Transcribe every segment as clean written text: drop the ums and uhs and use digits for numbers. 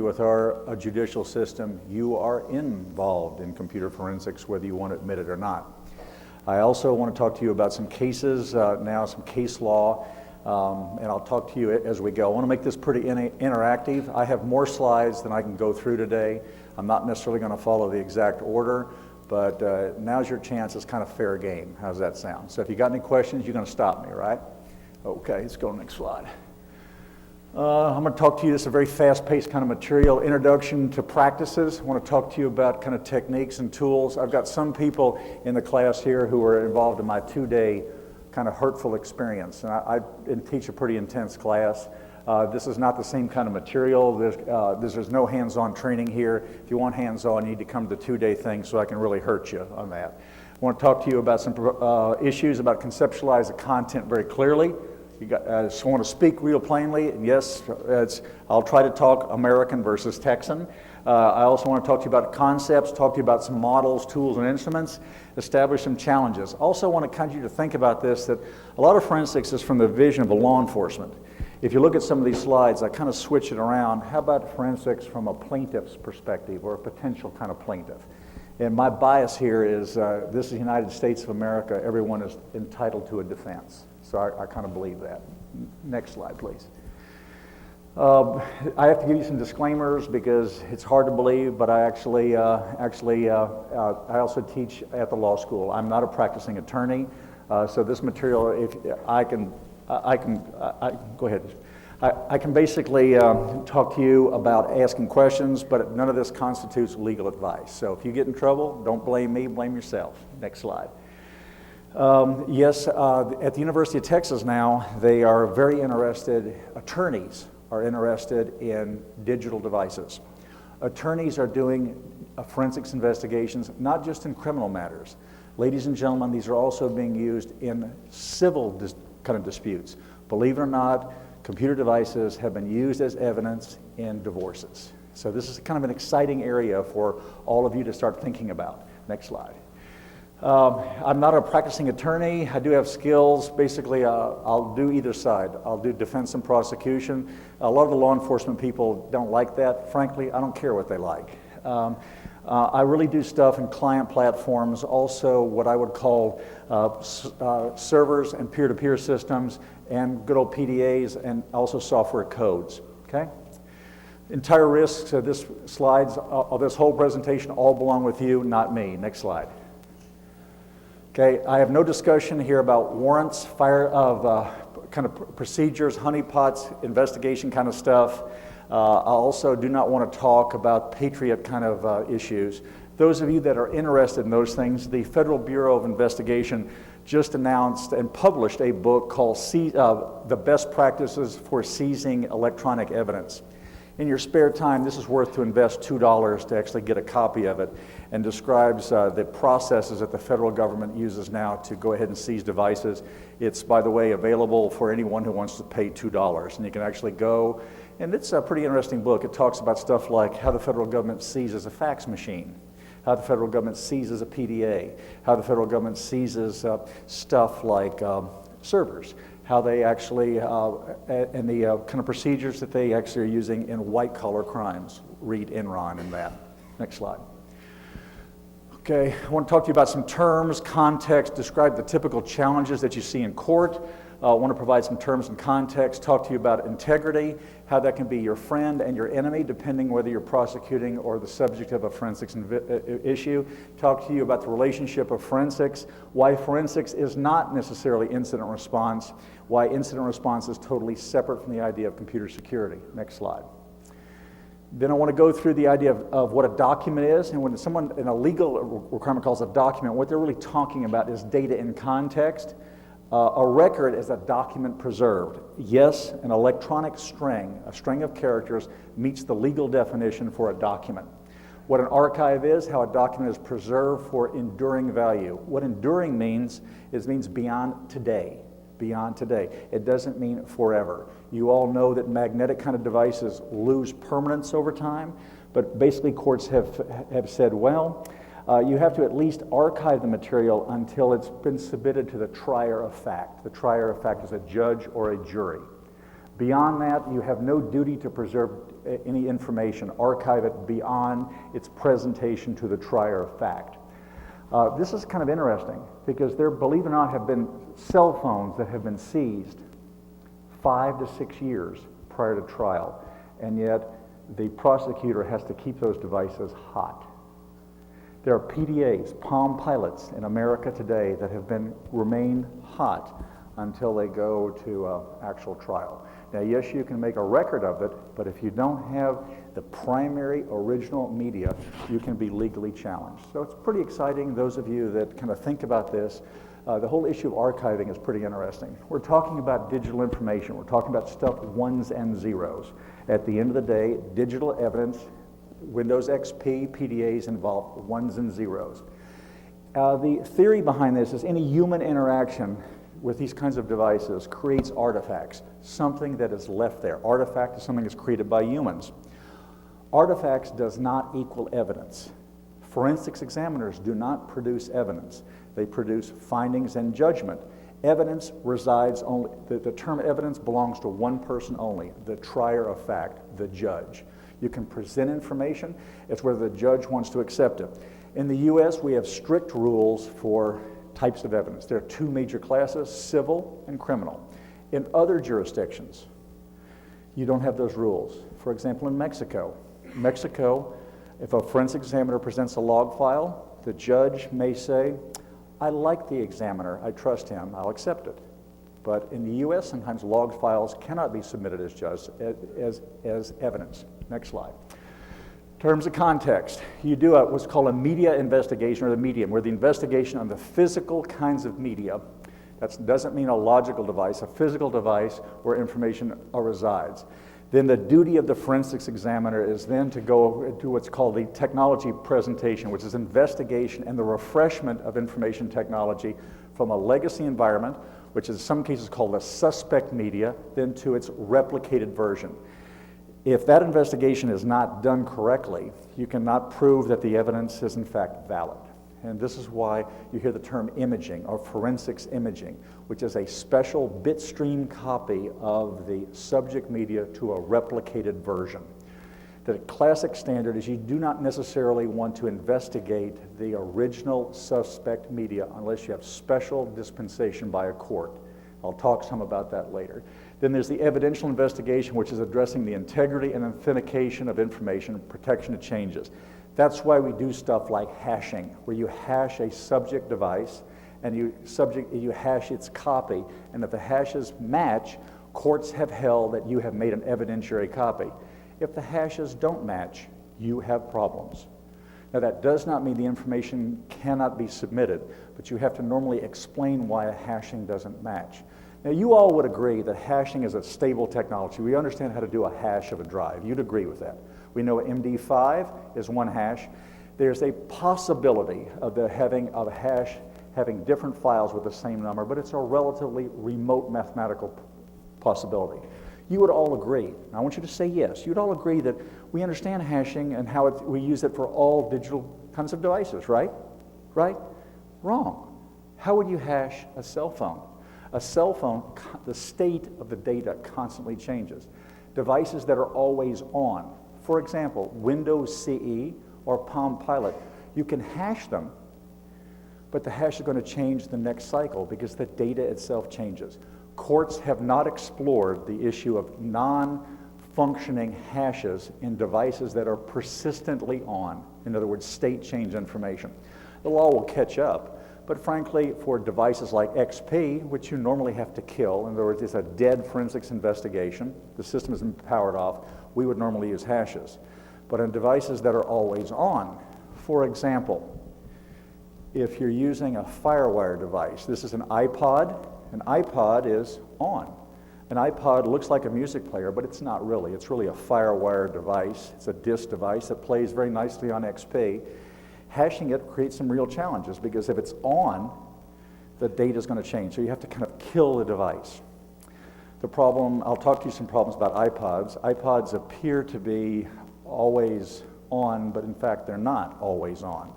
with our judicial system, you are involved in computer forensics, whether you want to admit it or not. I also want to talk to you about some cases now, some case law, and I'll talk to you as we go. I want to make this pretty interactive. I have more slides than I can go through today. I'm not necessarily going to follow the exact order, but now's your chance. It's kind of fair game. How's that sound? So if you got any questions, you're going to stop me, right? Okay, let's go to the next slide. I'm going to talk to you, this is a very fast-paced kind of material, introduction to practices. I want to talk to you about kind of techniques and tools. I've got some people in the class here who are involved in my 2-day kind of hurtful experience. And I teach a pretty intense class. This is not the same kind of material. There's no hands-on training here. If you want hands-on, you need to come to the 2-day thing so I can really hurt you on that. I want to talk to you about some issues about conceptualize the content very clearly. So I want to speak real plainly, and yes, I'll try to talk American versus Texan. I also want to talk to you about concepts, talk to you about some models, tools, and instruments, establish some challenges. Also want to encourage you to think about this, that a lot of forensics is from the vision of a law enforcement. If you look at some of these slides, I kind of switch it around. How about forensics from a plaintiff's perspective or a potential kind of plaintiff? And my bias here is this is the United States of America. Everyone is entitled to a defense. So I kind of believe that. Next slide, please. I have to give you some disclaimers because it's hard to believe, but I I also teach at the law school. I'm not a practicing attorney, so this material, if I can go ahead. I can basically talk to you about asking questions, but none of this constitutes legal advice. So if you get in trouble, don't blame me, blame yourself. Next slide. Yes, at the University of Texas now, they are very interested, attorneys are interested in digital devices. Attorneys are doing forensics investigations, not just in criminal matters. Ladies and gentlemen, these are also being used in civil kind of disputes. Believe it or not, computer devices have been used as evidence in divorces. So this is kind of an exciting area for all of you to start thinking about. Next slide. I'm not a practicing attorney. I do have skills. Basically, I'll do either side. I'll do defense and prosecution. A lot of the law enforcement people don't like that. Frankly, I don't care what they like. I really do stuff in client platforms, also what I would call servers and peer-to-peer systems and good old PDAs and also software codes, okay? Entire risks of this slides, of this whole presentation all belong with you, not me. Next slide. Okay, I have no discussion here about warrants, kind of procedures, honeypots, investigation kind of stuff. I also do not want to talk about Patriot kind of issues. Those of you that are interested in those things, the Federal Bureau of Investigation just announced and published a book called The Best Practices for Seizing Electronic Evidence. In your spare time, this is worth to invest $2 to actually get a copy of it, and describes the processes that the federal government uses now to go ahead and seize devices. It's, by the way, available for anyone who wants to pay $2, and you can actually go, and it's a pretty interesting book. It talks about stuff like how the federal government seizes a fax machine, how the federal government seizes a PDA, how the federal government seizes stuff like servers, how they actually, and the kind of procedures that they actually are using in white-collar crimes. Read Enron and that. Next slide. Okay, I want to talk to you about some terms, context, describe the typical challenges that you see in court. I want to provide some terms and context, talk to you about integrity, how that can be your friend and your enemy, depending whether you're prosecuting or the subject of a forensics issue. Talk to you about the relationship of forensics, why forensics is not necessarily incident response, why incident response is totally separate from the idea of computer security. Next slide. Then I want to go through the idea of what a document is, and when someone in a legal requirement calls a document, what they're really talking about is data in context. A record is a document preserved. Yes, an electronic string, a string of characters, meets the legal definition for a document. What an archive is, how a document is preserved for enduring value. What enduring means means beyond today. Beyond today. It doesn't mean forever. You all know that magnetic kind of devices lose permanence over time, but basically courts have said, well, you have to at least archive the material until it's been submitted to the trier of fact. The trier of fact is a judge or a jury. Beyond that, you have no duty to preserve any information, archive it beyond its presentation to the trier of fact. This is kind of interesting because there, believe it or not, have been cell phones that have been seized 5 to 6 years prior to trial, and yet the prosecutor has to keep those devices hot. There are PDAs, Palm Pilots in America today that have remained hot until they go to actual trial. Now, yes, you can make a record of it, but if you don't have the primary original media, you can be legally challenged. So it's pretty exciting. Those of you that kind of think about this, the whole issue of archiving is pretty interesting. We're talking about digital information. We're talking about stuff ones and zeros. At the end of the day, digital evidence, Windows XP, PDAs involve ones and zeros. The theory behind this is any human interaction with these kinds of devices creates artifacts, something that is left there. Artifact is something that's created by humans. Artifacts does not equal evidence. Forensics examiners do not produce evidence. They produce findings and judgment. Evidence resides only, the term evidence belongs to one person only, the trier of fact, the judge. You can present information, it's whether the judge wants to accept it. In the US, we have strict rules for types of evidence. There are two major classes, civil and criminal. In other jurisdictions, you don't have those rules. For example, in Mexico, if a forensic examiner presents a log file, the judge may say, I like the examiner, I trust him, I'll accept it. But in the US, sometimes log files cannot be submitted as evidence. Next slide. Terms of context, you do what's called a media investigation, or the medium, where the investigation on the physical kinds of media, that doesn't mean a logical device, a physical device where information resides. Then the duty of the forensics examiner is then to go to what's called the technology presentation, which is investigation and the refreshment of information technology from a legacy environment, which is in some cases called a suspect media, then to its replicated version. If that investigation is not done correctly, you cannot prove that the evidence is in fact valid. And this is why you hear the term imaging or forensics imaging, which is a special bitstream copy of the subject media to a replicated version. The classic standard is you do not necessarily want to investigate the original suspect media unless you have special dispensation by a court. I'll talk some about that later. Then there's the evidential investigation, which is addressing the integrity and authentication of information, protection of changes. That's why we do stuff like hashing, where you hash a subject device and you hash its copy, and if the hashes match, courts have held that you have made an evidentiary copy. If the hashes don't match, you have problems. Now, that does not mean the information cannot be submitted, but you have to normally explain why a hashing doesn't match. Now, you all would agree that hashing is a stable technology. We understand how to do a hash of a drive. You'd agree with that. We know MD5 is one hash. There's a possibility of having a hash having different files with the same number, but it's a relatively remote mathematical possibility. You would all agree. Now, I want you to say yes. You'd all agree that we understand hashing and how we use it for all digital kinds of devices, right? Right? Wrong. How would you hash a cell phone? A cell phone, the state of the data constantly changes. Devices that are always on, for example, Windows CE or Palm Pilot, you can hash them, but the hash is going to change the next cycle because the data itself changes. Courts have not explored the issue of non-functioning hashes in devices that are persistently on. In other words, state change information. The law will catch up. But frankly, for devices like XP, which you normally have to kill, in other words, it's a dead forensics investigation, the system has been powered off, we would normally use hashes. But on devices that are always on, for example, if you're using a FireWire device, this is an iPod is on. An iPod looks like a music player, but it's not really. It's really a FireWire device. It's a disk device that plays very nicely on XP. Hashing it creates some real challenges because if it's on, the data is going to change. So you have to kind of kill the device. The problem, I'll talk to you some problems about iPods. iPods appear to be always on, but in fact they're not always on.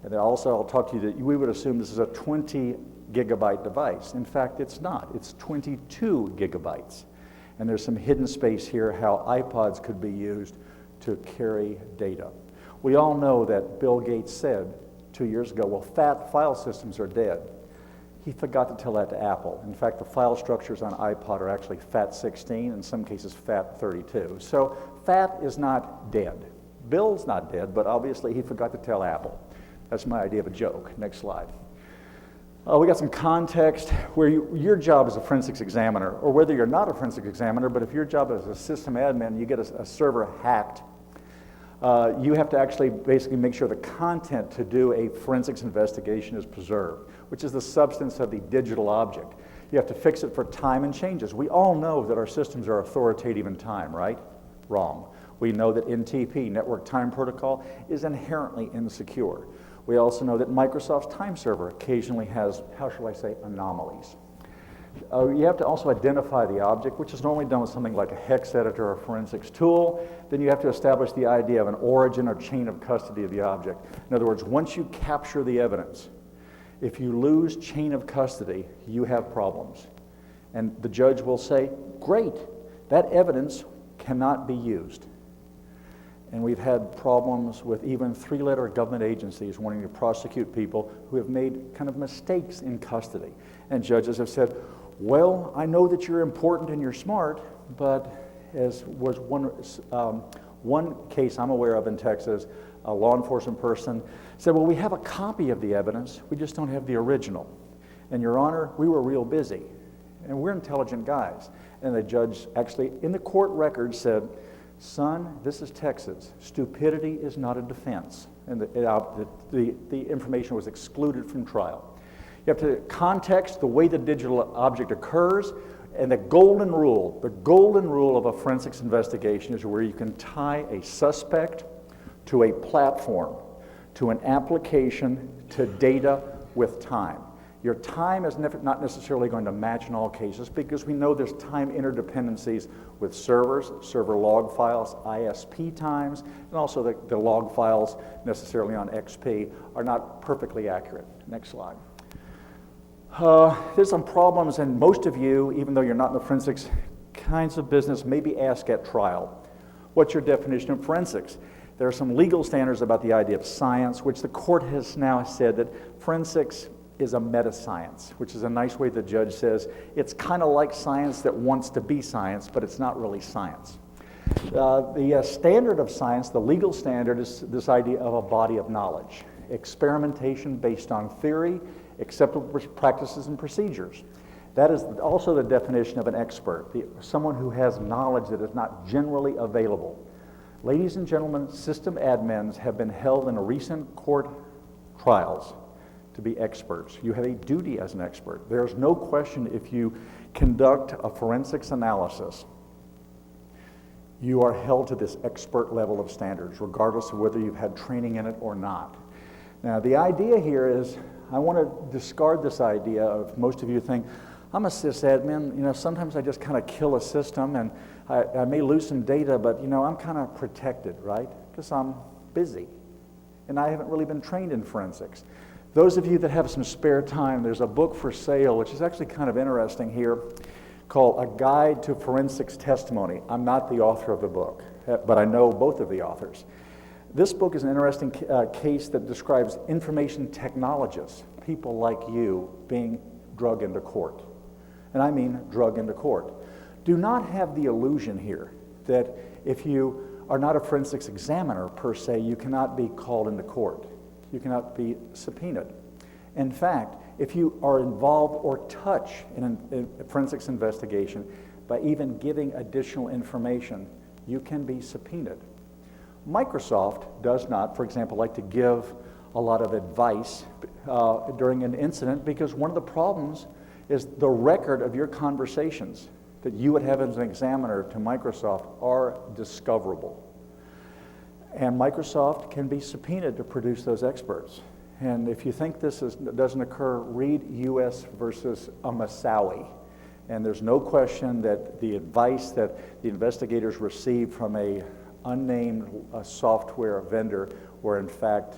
And then also I'll talk to you that we would assume this is a 20 gigabyte device. In fact, it's not. It's 22 gigabytes. And there's some hidden space here how iPods could be used to carry data. We all know that Bill Gates said 2 years ago, well, fat file systems are dead. He forgot to tell that to Apple. In fact, the file structures on iPod are actually FAT16, in some cases FAT32. So fat is not dead. Bill's not dead, but obviously he forgot to tell Apple. That's my idea of a joke. Next slide. We got some context where your job as a forensics examiner, or whether you're not a forensics examiner, but if your job as a system admin, you get a server hacked, you have to actually basically make sure the content to do a forensics investigation is preserved, which is the substance of the digital object. You have to fix it for time and changes. We all know that our systems are authoritative in time, right? Wrong. We know that NTP, Network Time Protocol, is inherently insecure. We also know that Microsoft's time server occasionally has, how shall I say, anomalies. You have to also identify the object, which is normally done with something like a hex editor or forensics tool. Then you have to establish the idea of an origin or chain of custody of the object. In other words, once you capture the evidence, if you lose chain of custody, you have problems. And the judge will say, great, that evidence cannot be used. And we've had problems with even three-letter government agencies wanting to prosecute people who have made kind of mistakes in custody. And judges have said, well, I know that you're important and you're smart, but as was one case I'm aware of in Texas, a law enforcement person said, well, we have a copy of the evidence, we just don't have the original. And Your Honor, we were real busy, and we're intelligent guys. And the judge actually, in the court record, said, son, this is Texas. Stupidity is not a defense. And the information was excluded from trial. You have to context the way the digital object occurs, and the golden rule of a forensics investigation is where you can tie a suspect to a platform, to an application, to data with time. Your time is not necessarily going to match in all cases because we know there's time interdependencies with servers, server log files, ISP times, and also the log files necessarily on XP are not perfectly accurate. Next slide. There's some problems, and most of you, even though you're not in the forensics kinds of business, may be asked at trial, what's your definition of forensics? There are some legal standards about the idea of science, which the court has now said that forensics is a meta-science, which is a nice way the judge says it's kind of like science that wants to be science, but it's not really science. The standard of science, the legal standard, is this idea of a body of knowledge, experimentation based on theory, acceptable practices and procedures. That is also the definition of an expert, someone who has knowledge that is not generally available. Ladies and gentlemen, system admins have been held in recent court trials to be experts. You have a duty as an expert. There's no question if you conduct a forensics analysis, you are held to this expert level of standards, regardless of whether you've had training in it or not. Now, the idea here is, I want to discard this idea of most of you think, I'm a sysadmin, sometimes I just kind of kill a system and I may lose some data, but I'm kind of protected, right? Because I'm busy and I haven't really been trained in forensics. Those of you that have some spare time, there's a book for sale, which is actually kind of interesting here, called A Guide to Forensics Testimony. I'm not the author of the book, but I know both of the authors. This book is an interesting case that describes information technologists, people like you, being drug into court. And I mean drug into court. Do not have the illusion here that if you are not a forensics examiner per se, you cannot be called into court. You cannot be subpoenaed. In fact, if you are involved or touch in a forensics investigation by even giving additional information, you can be subpoenaed. Microsoft does not, for example, like to give a lot of advice during an incident because one of the problems is the record of your conversations that you would have as an examiner to Microsoft are discoverable. And Microsoft can be subpoenaed to produce those experts. And if you think this doesn't occur, read U.S. versus Amasawi. And there's no question that the advice that the investigators received from a unnamed software vendor were in fact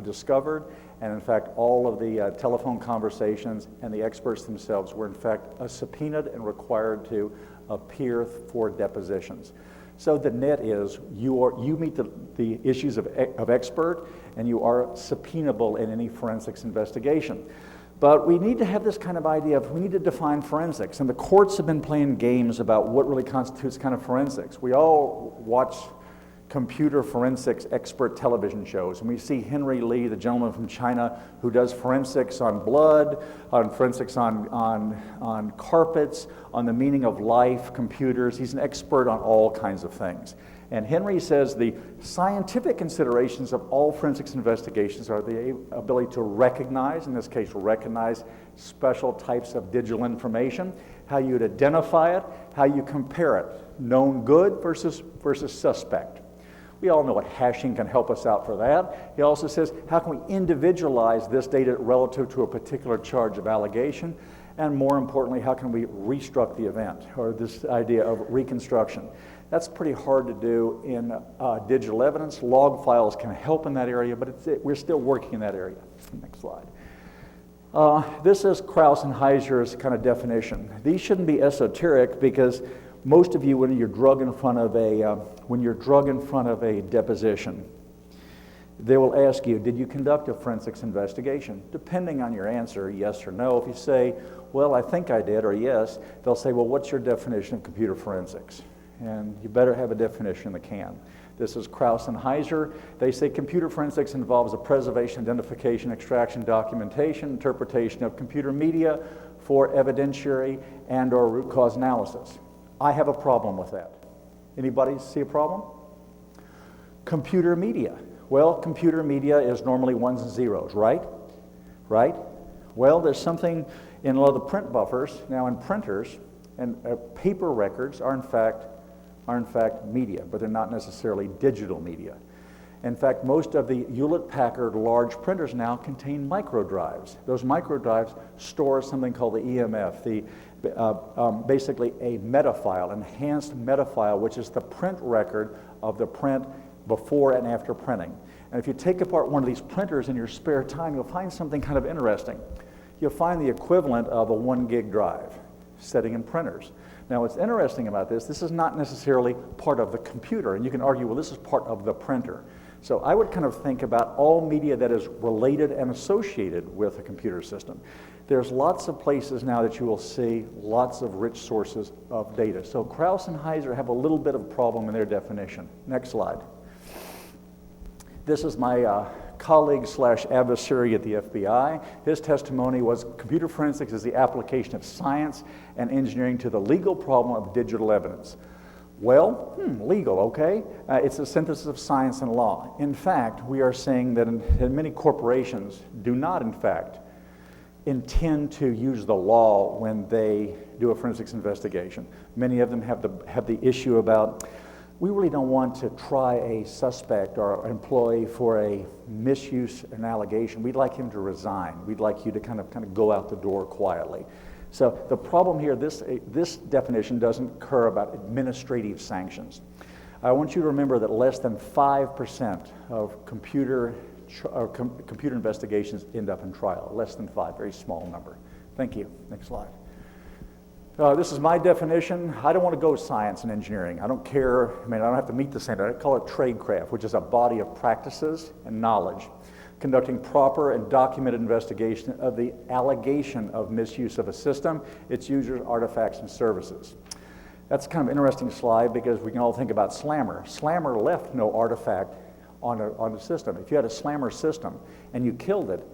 discovered, And in fact, all of the telephone conversations and the experts themselves were in fact subpoenaed and required to appear for depositions. So the net is you meet the issues of expert, and you are subpoenable in any forensics investigation. But we need to have this kind of idea of, we need to define forensics. And the courts have been playing games about what really constitutes kind of forensics. We all watch computer forensics expert television shows, and we see Henry Lee, the gentleman from China who does forensics on blood, on forensics on carpets, on the meaning of life, computers. He's an expert on all kinds of things. And Henry says the scientific considerations of all forensics investigations are the ability to recognize, in this case recognize, special types of digital information, how you'd identify it, how you compare it, known good versus suspect. We all know what hashing can help us out for that. He also says, how can we individualize this data relative to a particular charge of allegation? And more importantly, how can we reconstruct the event, or this idea of reconstruction? That's pretty hard to do in digital evidence. Log files can help in that area, but we're still working in that area. Next slide. This is Krauss and Heiser's kind of definition. These shouldn't be esoteric, because most of you, when you're drug in front of a deposition, they will ask you, did you conduct a forensics investigation? Depending on your answer, yes or no. If you say, well, I think I did, or yes, they'll say, well, what's your definition of computer forensics? And you better have a definition that can. This is Krauss and Heiser. They say computer forensics involves the preservation, identification, extraction, documentation, interpretation of computer media for evidentiary and or root cause analysis. I have a problem with that. Anybody see a problem? Computer media. Well, computer media is normally ones and zeros, right? Right? Well, there's something in a lot of the print buffers, now in printers, and paper records are in fact media, but they're not necessarily digital media. In fact, most of the Hewlett-Packard large printers now contain microdrives. Those microdrives store something called the EMF, basically a metafile, enhanced metafile, which is the print record of the print before and after printing. And if you take apart one of these printers in your spare time, you'll find something kind of interesting. You'll find the equivalent of a 1 gig drive sitting in printers. Now, what's interesting about this is not necessarily part of the computer, and you can argue, well, this is part of the printer. So I would kind of think about all media that is related and associated with a computer system. There's lots of places now that you will see lots of rich sources of data. So Krauss and Heiser have a little bit of a problem in their definition. Next slide. This is my colleague/adversary at the FBI. His testimony was computer forensics is the application of science and engineering to the legal problem of digital evidence. Well, legal, okay. It's a synthesis of science and law. In fact, we are saying that many corporations do not, in fact, intend to use the law when they do a forensics investigation. Many of them have the issue about, we really don't want to try a suspect or employee for a misuse, an allegation. We'd like him to resign. We'd like you to kind of go out the door quietly. So the problem here, this definition doesn't care about administrative sanctions. I want you to remember that less than 5% of computer investigations end up in trial. Less than 5, very small number. Thank you. Next slide. This is my definition. I don't want to go science and engineering. I don't care. I mean, I don't have to meet the standard. I call it tradecraft, which is a body of practices and knowledge, conducting proper and documented investigation of the allegation of misuse of a system, its users, artifacts, and services. That's kind of an interesting slide because we can all think about Slammer. Slammer left no artifact on the system. If you had a Slammer system and you killed it,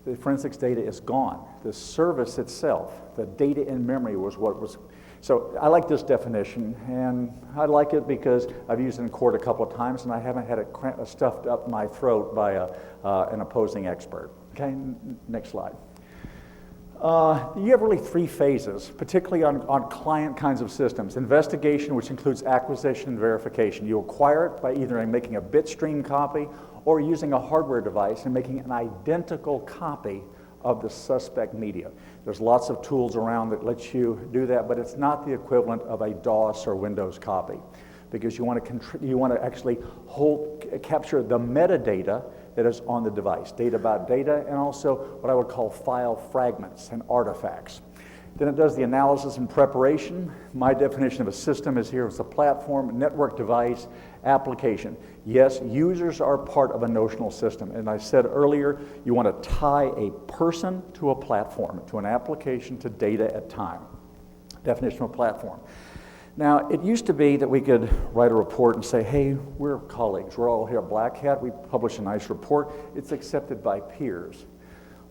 the forensics data is gone. The service itself, the data in memory was what was. So I like this definition, and I like it because I've used it in court a couple of times, and I haven't had it stuffed up my throat by an opposing expert. Okay, next slide. You have really 3 phases, particularly on client kinds of systems. Investigation, which includes acquisition and verification. You acquire it by either making a bitstream copy or using a hardware device and making an identical copy of the suspect media. There's lots of tools around that let you do that, but it's not the equivalent of a DOS or Windows copy, because you want to actually capture the metadata that is on the device, data about data, and also what I would call file fragments and artifacts. Then it does the analysis and preparation. My definition of a system is here as a platform, network device, application. Yes, users are part of a notional system. And I said earlier, you want to tie a person to a platform, to an application, to data at time. Definition of a platform. Now, it used to be that we could write a report and say, hey, we're colleagues. We're all here at Black Hat. We publish a nice report. It's accepted by peers.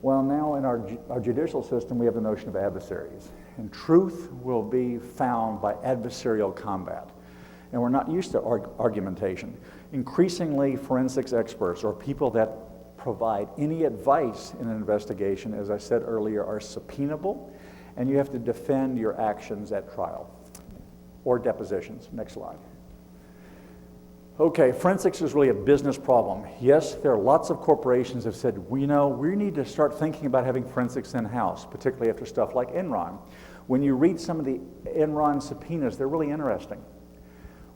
Well, now in our judicial system, we have the notion of adversaries. And truth will be found by adversarial combat. And we're not used to argumentation. Increasingly, forensics experts or people that provide any advice in an investigation, as I said earlier, are subpoenable, and you have to defend your actions at trial or depositions. Next slide. Okay, forensics is really a business problem. Yes, there are lots of corporations that have said, we need to start thinking about having forensics in-house, particularly after stuff like Enron. When you read some of the Enron subpoenas, they're really interesting.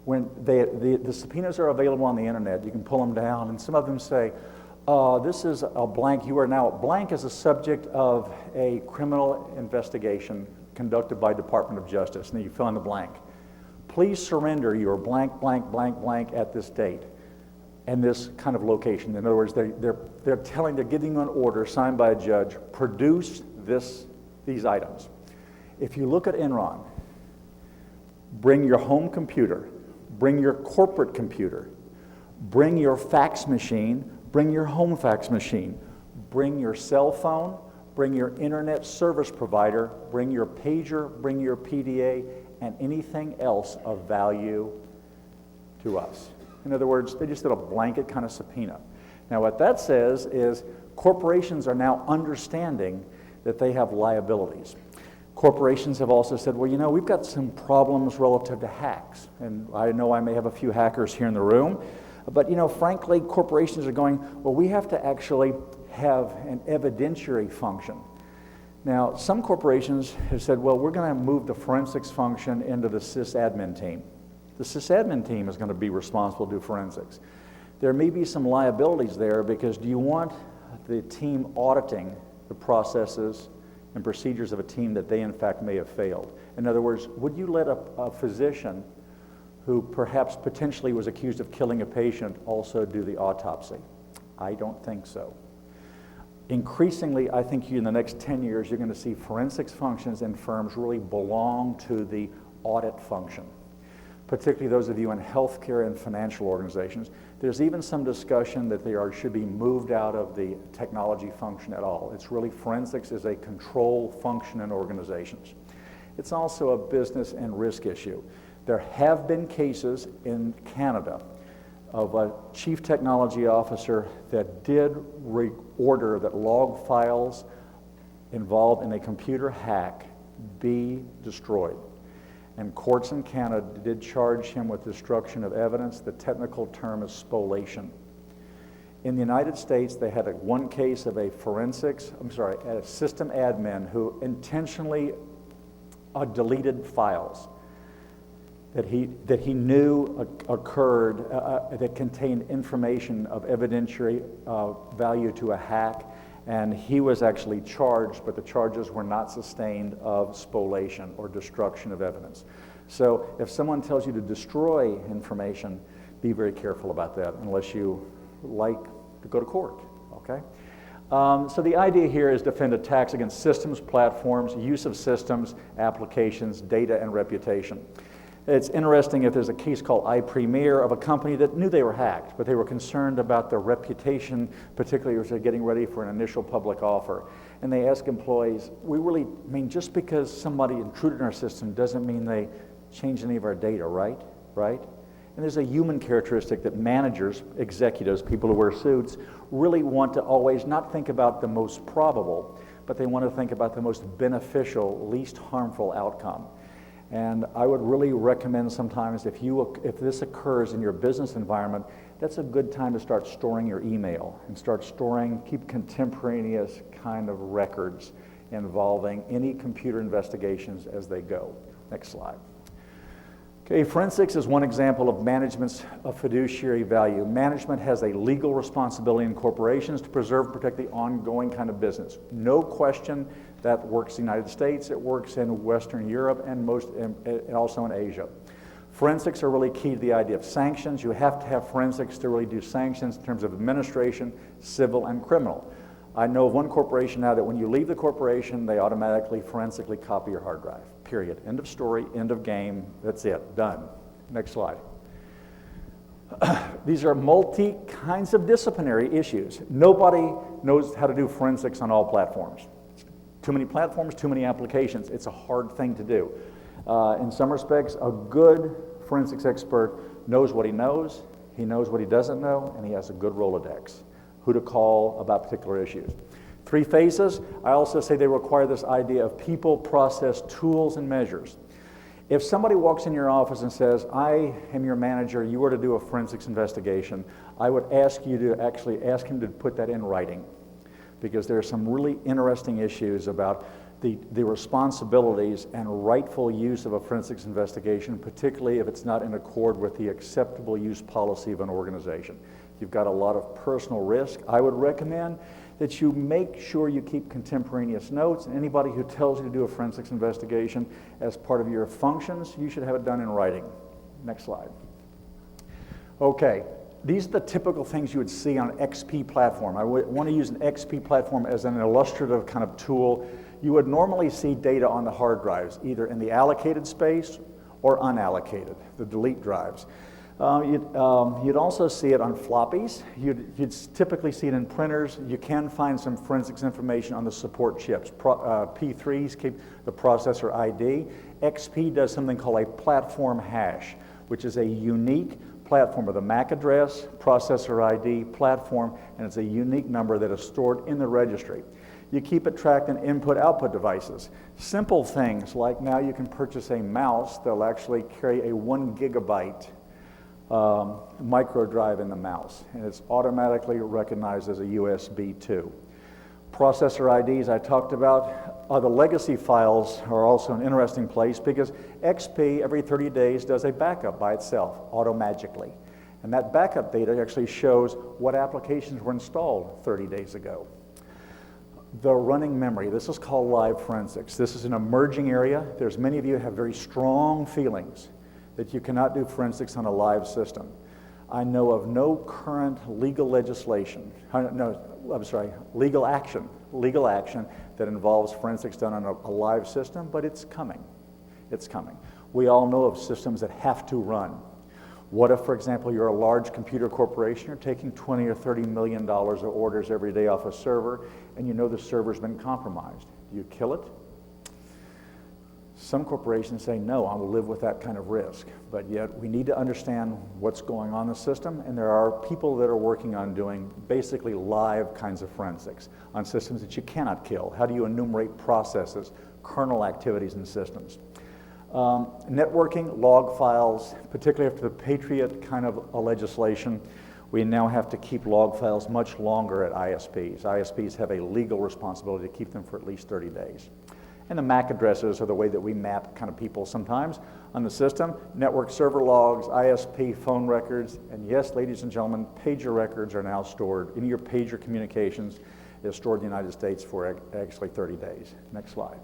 When the subpoenas are available on the internet, you can pull them down, and some of them say, this is a blank, you are now blank as a subject of a criminal investigation conducted by Department of Justice, and then you fill in the blank. Please surrender your blank, blank, blank, blank at this date and this kind of location. In other words, they're giving you an order signed by a judge, produce these items. If you look at Enron, bring your home computer, bring your corporate computer, bring your fax machine, bring your home fax machine, bring your cell phone, bring your internet service provider, bring your pager, bring your PDA, and anything else of value to us. In other words, they just did a blanket kind of subpoena. Now what that says is corporations are now understanding that they have liabilities. Corporations have also said, well, we've got some problems relative to hacks. And I know I may have a few hackers here in the room, but frankly, corporations are going, well, we have to actually have an evidentiary function. Now, some corporations have said, well, we're going to move the forensics function into the sysadmin team. The sysadmin team is going to be responsible to do forensics. There may be some liabilities there because do you want the team auditing the processes and procedures of a team that they in fact may have failed? In other words, would you let a physician who perhaps potentially was accused of killing a patient also do the autopsy? I don't think so. Increasingly, I think in the next 10 years, you're going to see forensics functions in firms really belong to the audit function, particularly those of you in healthcare and financial organizations. There's even some discussion that they should be moved out of the technology function at all. It's really forensics is a control function in organizations. It's also a business and risk issue. There have been cases in Canada of a chief technology officer that did order that log files involved in a computer hack be destroyed. And courts in Canada did charge him with destruction of evidence. The technical term is spoliation. In the United States, they had one case of a system admin who intentionally deleted files that he knew occurred that contained information of evidentiary value to a hack, and he was actually charged, but the charges were not sustained of spoliation or destruction of evidence. So if someone tells you to destroy information, be very careful about that unless you like to go to court, okay? So the idea here is defend attacks against systems, platforms, use of systems, applications, data, and reputation. It's interesting if there's a case called iPremier of a company that knew they were hacked, but they were concerned about their reputation, particularly as they're getting ready for an initial public offer. And they ask employees, just because somebody intruded in our system doesn't mean they changed any of our data, right? And there's a human characteristic that managers, executives, people who wear suits, really want to always not think about the most probable, but they want to think about the most beneficial, least harmful outcome. And I would really recommend sometimes if this occurs in your business environment, that's a good time to start storing your email and keep contemporaneous kind of records involving any computer investigations as they go. Next slide. Okay, forensics is one example of management's fiduciary value. Management has a legal responsibility in corporations to preserve and protect the ongoing kind of business. No question that works in the United States, it works in Western Europe, and also in Asia. Forensics are really key to the idea of sanctions. You have to have forensics to really do sanctions in terms of administration, civil, and criminal. I know of one corporation now that when you leave the corporation, they automatically forensically copy your hard drive. Period. End of story, end of game. That's it. Done. Next slide. These are multi kinds of disciplinary issues. Nobody knows how to do forensics on all platforms. Too many platforms, too many applications. It's a hard thing to do. In some respects, a good forensics expert knows what he knows what he doesn't know, and he has a good Rolodex. Who to call about particular issues. 3 phases. I also say they require this idea of people, process, tools, and measures. If somebody walks in your office and says, I am your manager, you were to do a forensics investigation, I would ask you to actually ask him to put that in writing, because there are some really interesting issues about the responsibilities and rightful use of a forensics investigation, particularly if it's not in accord with the acceptable use policy of an organization. You've got a lot of personal risk. I would recommend that you make sure you keep contemporaneous notes, and anybody who tells you to do a forensics investigation as part of your functions, you should have it done in writing. Next slide. Okay, these are the typical things you would see on an XP platform. I want to use an XP platform as an illustrative kind of tool. You would normally see data on the hard drives, either in the allocated space or unallocated, the delete drives. You'd also see it on floppies. You'd typically see it in printers. You can find some forensics information on the support chips. P3s keep the processor ID. XP does something called a platform hash, which is a unique platform of the MAC address, processor ID, platform, and it's a unique number that is stored in the registry. You keep it tracked in input-output devices. Simple things like now you can purchase a mouse that'll actually carry a 1 gigabyte micro drive in the mouse, and it's automatically recognized as a USB 2. Processor IDs I talked about. The legacy files are also an interesting place because XP every 30 days does a backup by itself, automagically. And that backup data actually shows what applications were installed 30 days ago. The running memory, this is called live forensics. This is an emerging area. There's many of you who have very strong feelings that you cannot do forensics on a live system. I know of no current legal action that involves forensics done on a live system, but it's coming. It's coming. We all know of systems that have to run. What if, for example, you're a large computer corporation, you're taking $20 or $30 million of orders every day off a server, and you know the server's been compromised? Do you kill it? Some corporations say, no, I will live with that kind of risk. But yet we need to understand what's going on in the system, and there are people that are working on doing basically live kinds of forensics on systems that you cannot kill. How do you enumerate processes, kernel activities in systems? Networking, log files, particularly after the Patriot kind of legislation, we now have to keep log files much longer at ISPs. ISPs have a legal responsibility to keep them for at least 30 days. And the MAC addresses are the way that we map kind of people sometimes on the system. Network server logs, ISP phone records, and yes, ladies and gentlemen, pager records are now stored. Any of your pager communications is stored in the United States for actually 30 days. Next slide.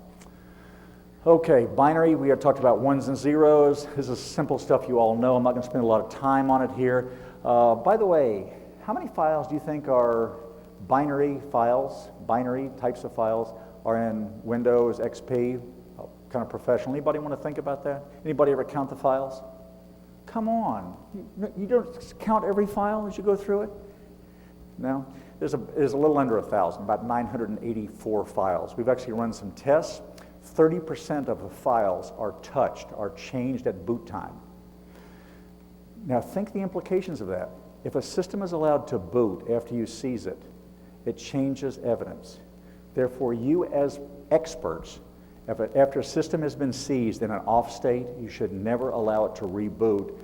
Okay, binary, we have talked about ones and zeros. This is simple stuff you all know. I'm not going to spend a lot of time on it here. By the way, how many files do you think are binary files, binary types of files, are in Windows XP, kind of professional? Anybody want to think about that? Anybody ever count the files? Come on, you don't count every file as you go through it? No, there's a little under 1,000, about 984 files. We've actually run some tests. 30% of the files are touched, are changed at boot time. Now think the implications of that. If a system is allowed to boot after you seize it, it changes evidence. Therefore, you as experts, after a system has been seized in an off state, you should never allow it to reboot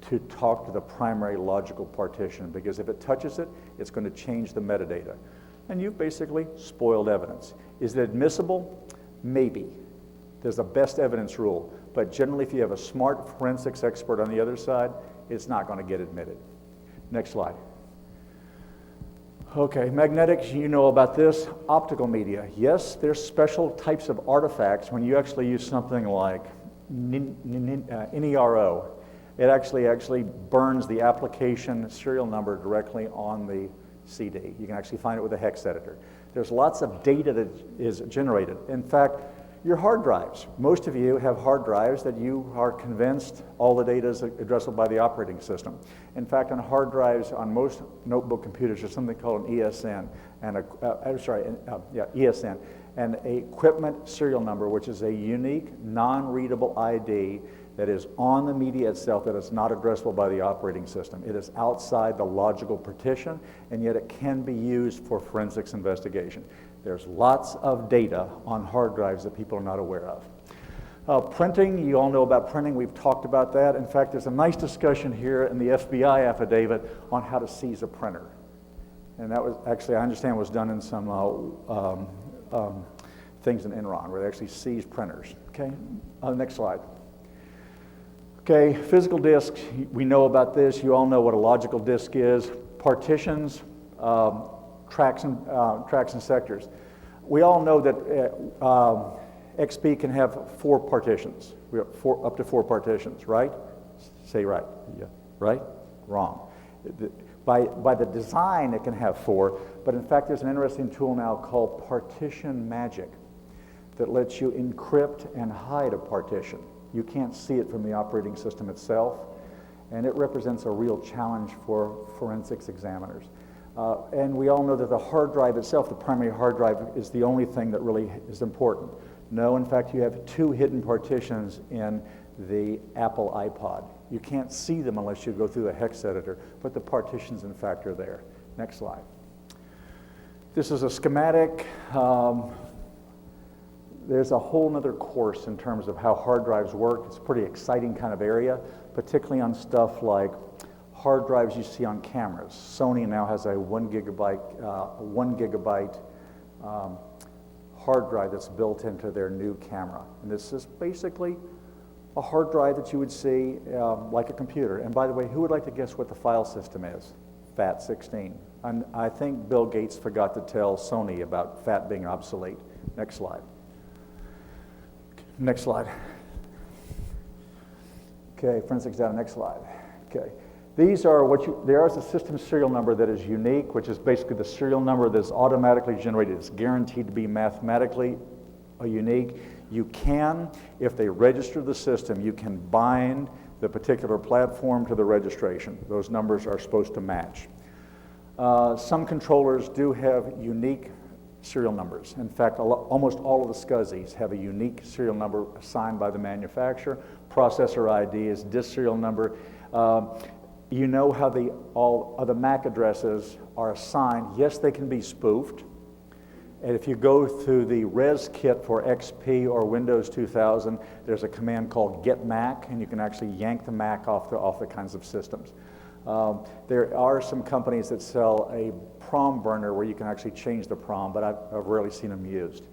to talk to the primary logical partition, because if it touches it, it's going to change the metadata. And you've basically spoiled evidence. Is it admissible? Maybe. There's a best evidence rule, but generally if you have a smart forensics expert on the other side, it's not going to get admitted. Next slide. Okay, magnetics, you know about this. Optical media. Yes, there's special types of artifacts when you actually use something like NERO. It actually burns the application serial number directly on the CD. You can actually find it with a hex editor. There's lots of data that is generated. In fact, your hard drives. Most of you have hard drives that you are convinced all the data is addressable by the operating system. In fact, on hard drives, on most notebook computers, there's something called an ESN, and ESN, and a equipment serial number, which is a unique, non-readable ID that is on the media itself that is not addressable by the operating system. It is outside the logical partition, and yet it can be used for forensics investigation. There's lots of data on hard drives that people are not aware of. Printing, you all know about printing. We've talked about that. In fact, there's a nice discussion here in the FBI affidavit on how to seize a printer. And that was actually, I understand, was done in some things in Enron, where they actually seized printers. Okay, next slide. Okay, physical disks, we know about this. You all know what a logical disk is. Partitions, tracks and sectors. We all know that XP can have 4 partitions. We have up to 4 partitions, right? Say right. Yeah. Right? Wrong. By the design, it can have 4, but in fact, there's an interesting tool now called partition magic that lets you encrypt and hide a partition. You can't see it from the operating system itself, and it represents a real challenge for forensics examiners. And we all know that the hard drive itself, the primary hard drive, is the only thing that really is important. No, in fact, you have 2 hidden partitions in the Apple iPod. You can't see them unless you go through the hex editor, but the partitions, in fact, are there. Next slide. This is a schematic. There's a whole other course in terms of how hard drives work. It's a pretty exciting kind of area, particularly on stuff like hard drives you see on cameras. Sony now has a 1 gigabyte hard drive that's built into their new camera. And this is basically a hard drive that you would see like a computer. And by the way, who would like to guess what the file system is? FAT16. And I think Bill Gates forgot to tell Sony about FAT being obsolete. Next slide. Next slide. Okay, forensics data, next slide. Okay. These are there is a system serial number that is unique, which is basically the serial number that's automatically generated. It's guaranteed to be mathematically unique. You can, if they register the system, you can bind the particular platform to the registration. Those numbers are supposed to match. Some controllers do have unique serial numbers. In fact, almost all of the SCSIs have a unique serial number assigned by the manufacturer. Processor ID is disk serial number. You know how all of the MAC addresses are assigned. Yes, they can be spoofed. And if you go through the res kit for XP or Windows 2000, there's a command called get MAC, and you can actually yank the MAC off the kinds of systems. There are some companies that sell a PROM burner where you can actually change the PROM, but I've rarely seen them used.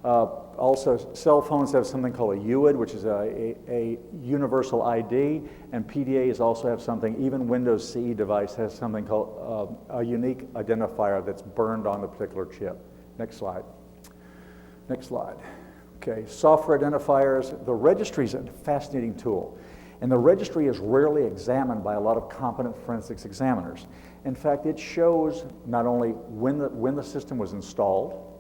Also, cell phones have something called a UID, which is a universal ID, and PDAs also have something. Even Windows CE device has something called a unique identifier that's burned on the particular chip. Next slide. Next slide. Okay, software identifiers. The registry is a fascinating tool, and the registry is rarely examined by a lot of competent forensics examiners. In fact, it shows not only when the system was installed,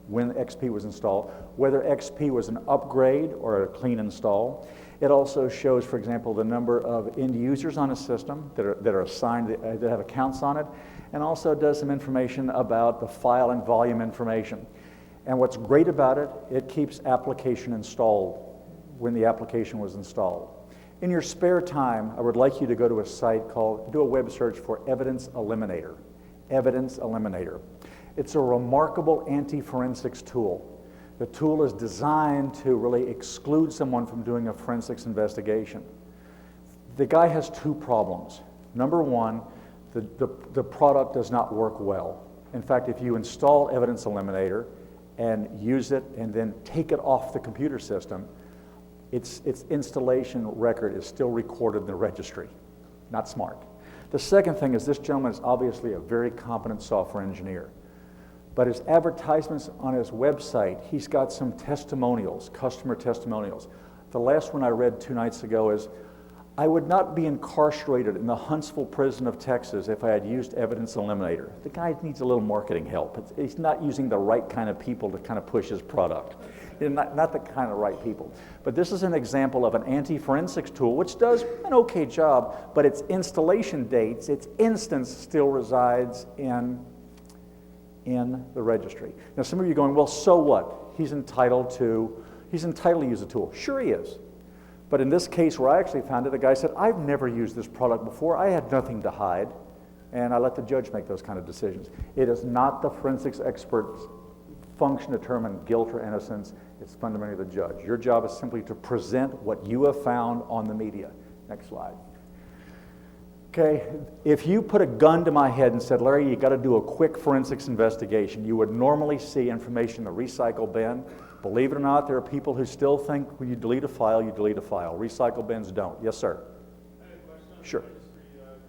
when XP was installed, whether XP was an upgrade or a clean install. It also shows, for example, the number of end users on a system that are assigned, that have accounts on it, and also does some information about the file and volume information. And what's great about it, it keeps application installed when the application was installed. In your spare time, I would like you to go to a site do a web search for Evidence Eliminator. Evidence Eliminator. It's a remarkable anti-forensics tool. The tool is designed to really exclude someone from doing a forensics investigation. The guy has 2 problems. Number one, the product does not work well. In fact, if you install Evidence Eliminator and use it and then take it off the computer system, its installation record is still recorded in the registry. Not smart. The second thing is this gentleman is obviously a very competent software engineer. But his advertisements on his website, he's got some testimonials, customer testimonials. The last one I read 2 nights ago is, I would not be incarcerated in the Huntsville prison of Texas if I had used Evidence Eliminator. The guy needs a little marketing help. He's not using the right kind of people to kind of push his product. Not the kind of right people. But this is an example of an anti-forensics tool, which does an okay job, but its installation dates, its instance still resides in the registry. Now some of you are going, well, so what? He's entitled to use the tool. Sure he is. But in this case where I actually found it, the guy said, I've never used this product before. I had nothing to hide. And I let the judge make those kind of decisions. It is not the forensics expert's function to determine guilt or innocence. It's fundamentally the judge. Your job is simply to present what you have found on the media. Next slide. Okay, if you put a gun to my head and said, Larry, you got to do a quick forensics investigation, you would normally see information in the recycle bin. Believe it or not, there are people who still think when you delete a file, you delete a file. Recycle bins don't. Yes, sir. I have a question on Sure. the registry.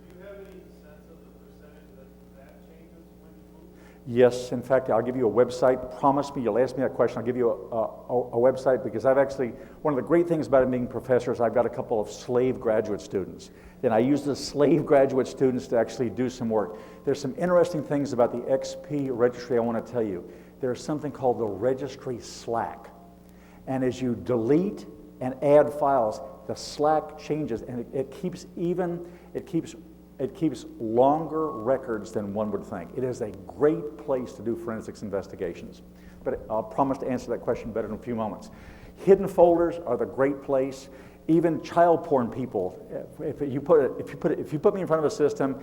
Do you have any sense of the percentage that changes when you move? Yes, in fact, I'll give you a website. Promise me, you'll ask me that question. I'll give you a website because I've actually, one of the great things about being a professor is I've got a couple of slave graduate students. And I use the slave graduate students to actually do some work. There's some interesting things about the XP registry I want to tell you. There's something called the registry slack. And as you delete and add files, the slack changes and it keeps longer records than one would think. It is a great place to do forensics investigations. But I'll promise to answer that question better in a few moments. Hidden folders are the great place. Even child porn people, if you put me in front of a system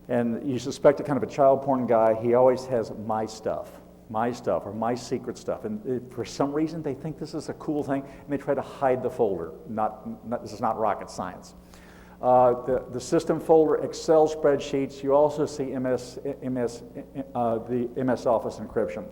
and you suspect a kind of a child porn guy, he always has my stuff or my secret stuff. And for some reason they think this is a cool thing and they try to hide the folder. This is not rocket science. The system folder, Excel spreadsheets, you also see the MS Office encryption.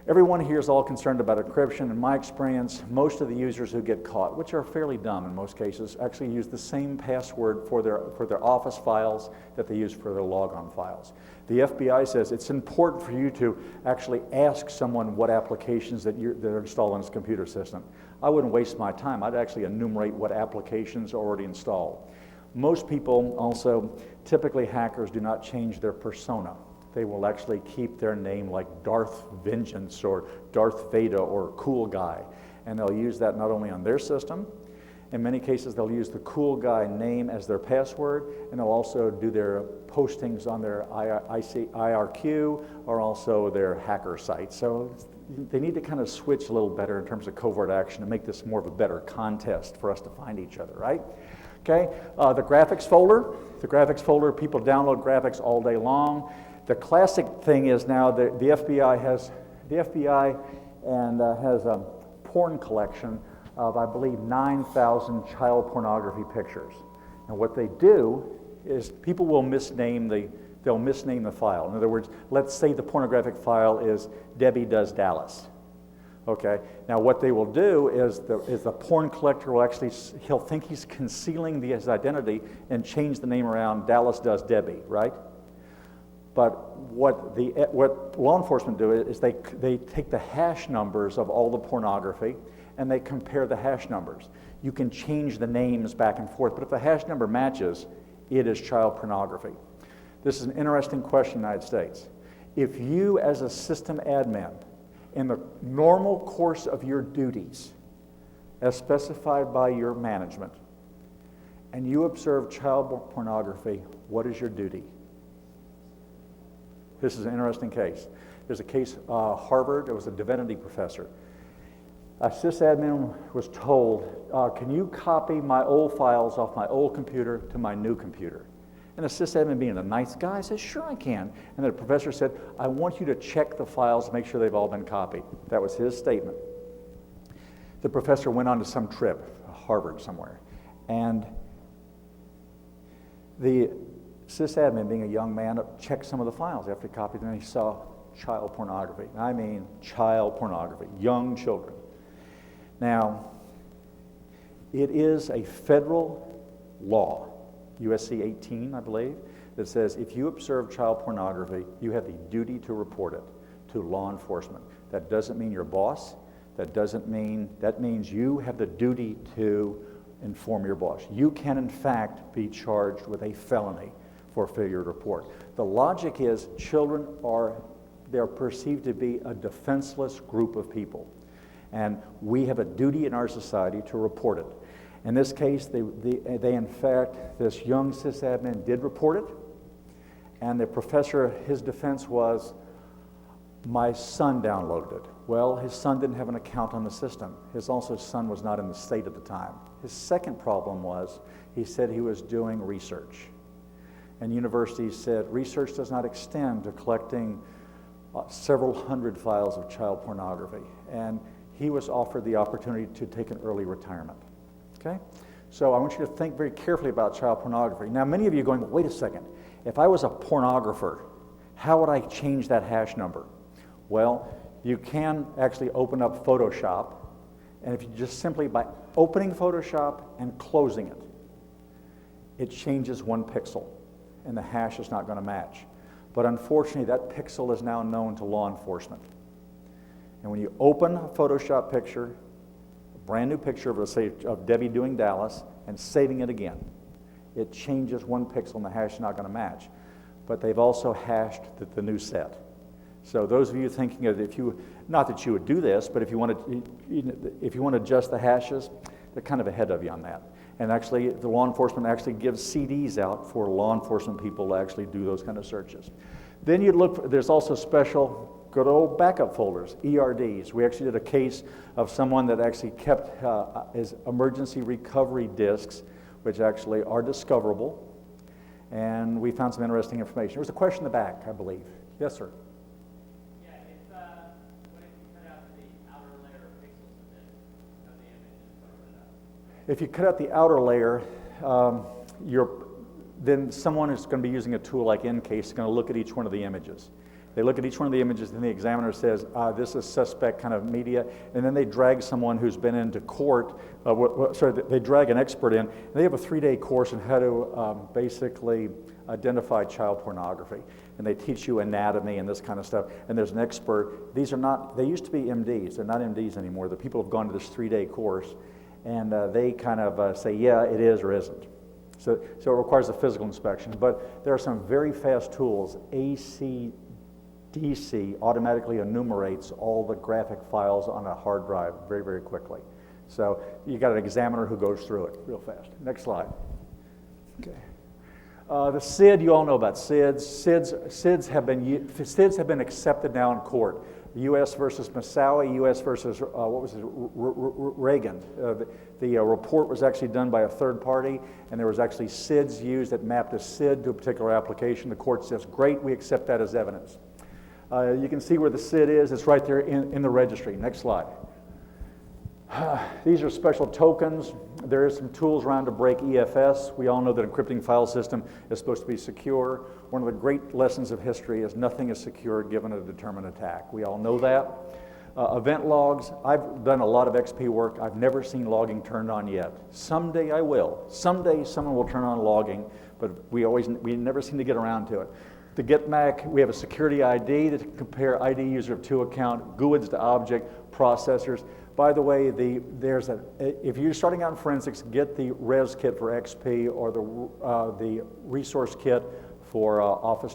Everyone here is all concerned about encryption. In my experience, most of the users who get caught, which are fairly dumb in most cases, actually use the same password for their Office files that they use for their logon files. The FBI says it's important for you to actually ask someone what applications that are installed on his computer system. I wouldn't waste my time. I'd actually enumerate what applications are already installed. Most people also, typically hackers, do not change their persona. They will actually keep their name like Darth Vengeance or Darth Vader or Cool Guy. And they'll use that not only on their system, in many cases they'll use the Cool Guy name as their password, and they'll also do their postings on their IRQ or also their hacker site. So they need to kind of switch a little better in terms of covert action to make this more of a better contest for us to find each other, right? Okay, the graphics folder. The graphics folder, people download graphics all day long. The classic thing is now the FBI has a porn collection of, I believe, 9,000 child pornography pictures. And what they do is people will misname the file. In other words, let's say the pornographic file is Debbie Does Dallas. Okay. Now what they will do is the porn collector will actually, he'll think he's concealing his identity and change the name around Dallas Does Debbie, right? But what law enforcement do is they take the hash numbers of all the pornography and they compare the hash numbers. You can change the names back and forth, but if the hash number matches, it is child pornography. This is an interesting question in the United States. If you, as a system admin, in the normal course of your duties, as specified by your management, and you observe child pornography, what is your duty? This is an interesting case. There's a case, Harvard, it was a divinity professor. A sysadmin was told, can you copy my old files off my old computer to my new computer? And the sysadmin, being a nice guy, says, sure I can. And the professor said, I want you to check the files to make sure they've all been copied. That was his statement. The professor went on to some trip, Harvard somewhere, and the sysadmin, being a young man, checked some of the files after he copied them, and he saw child pornography. I mean child pornography, young children. Now, It is a federal law, USC 18, I believe, that says if you observe child pornography, you have the duty to report it to law enforcement. That doesn't mean your boss. That means you have the duty to inform your boss. You can, in fact, be charged with a felony for failure to report. The logic is children they're perceived to be a defenseless group of people. And we have a duty in our society to report it. In this case, they in fact, this young sysadmin did report it. And the professor, his defense was, my son downloaded it. Well, his son didn't have an account on the system. His son was not in the state at the time. His second problem was, he said he was doing research. And universities said research does not extend to collecting several hundred files of child pornography. And he was offered the opportunity to take an early retirement. Okay? So I want you to think very carefully about child pornography. Now, many of you are going, wait a second. If I was a pornographer, how would I change that hash number? Well, you can actually open up Photoshop, and if you just simply by opening Photoshop and closing it, it changes 1 pixel, and the hash is not going to match. But unfortunately, that pixel is now known to law enforcement. And when you open a Photoshop picture, a brand new picture of, let's say, of Debbie doing Dallas, and saving it again, it changes 1 pixel, and the hash is not going to match. But they've also hashed the new set. So those of you thinking of not that you would do this, but if you want to adjust the hashes, they're kind of ahead of you on that. And actually, the law enforcement actually gives CDs out for law enforcement people to actually do those kind of searches. Then you look, there's also special good old backup folders, ERDs. We actually did a case of someone that actually kept his emergency recovery disks, which actually are discoverable. And we found some interesting information. There was a question in the back, I believe. Yes, sir. If you cut out the outer layer, then someone is going to be using a tool like EnCase is going to look at each one of the images. They look at each one of the images, and the examiner says, this is suspect kind of media, and then they drag someone who's been into court, they drag an expert in, and they have a 3-day course on how to basically identify child pornography. And they teach you anatomy and this kind of stuff, and there's an expert. These are not, they used to be MDs, they're not MDs anymore. The people have gone to this 3-day course, and they kind of say, yeah, it is or isn't. So it requires a physical inspection. But there are some very fast tools. ACDC automatically enumerates all the graphic files on a hard drive very, very quickly. So you got an examiner who goes through it real fast. Next slide. Okay. The SID, you all know about SIDs. SIDs have been accepted now in court. U.S. versus Massawi, U.S. versus, Reagan. The report was actually done by a third party, and there was actually SIDs used that mapped a SID to a particular application. The court says, great, we accept that as evidence. You can see where the SID is. It's right there in the registry. Next slide. These are special tokens. There are some tools around to break EFS. We all know that encrypting file system is supposed to be secure. One of the great lessons of history is nothing is secure given a determined attack. We all know that. Event logs. I've done a lot of XP work. I've never seen logging turned on yet. Someday I will. Someday someone will turn on logging, but we never seem to get around to it. To get back, we have a security ID that can compare ID user to account, GUIDs to object, processors. By the way, if you're starting out in forensics, get the res kit for XP or the resource kit for Office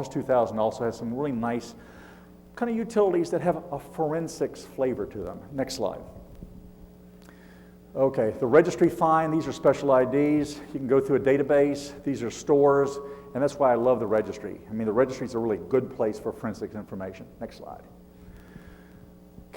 2000 also has some really nice kind of utilities that have a forensics flavor to them. Next slide. Okay, the registry find, these are special IDs. You can go through a database. These are stores, and that's why I love the registry. I mean, the registry is a really good place for forensics information. Next slide.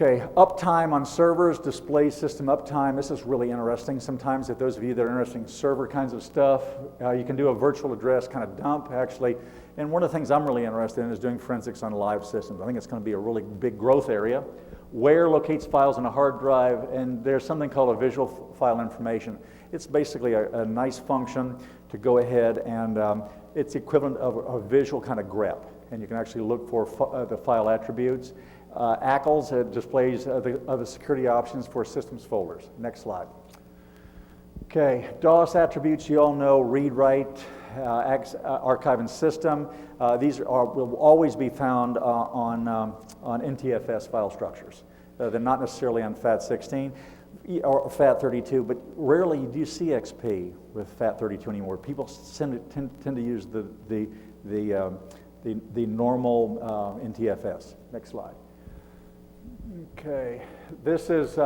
Okay, uptime on servers, display system uptime. This is really interesting. Sometimes, if those of you that are interested in server kinds of stuff, you can do a virtual address kind of dump, actually. And one of the things I'm really interested in is doing forensics on live systems. I think it's going to be a really big growth area. Where locates files on a hard drive, and there's something called a visual file information. It's basically a nice function to go ahead and it's equivalent of a visual kind of grep. And you can actually look for the file attributes. ACLs, it displays the security options for systems folders. Next slide. Okay, DOS attributes you all know: read, write, archive, and system. These will always be found on NTFS file structures. They're not necessarily on FAT16 or FAT32, but rarely do you see XP with FAT32 anymore. People tend to use the normal NTFS. Next slide. Okay, this is.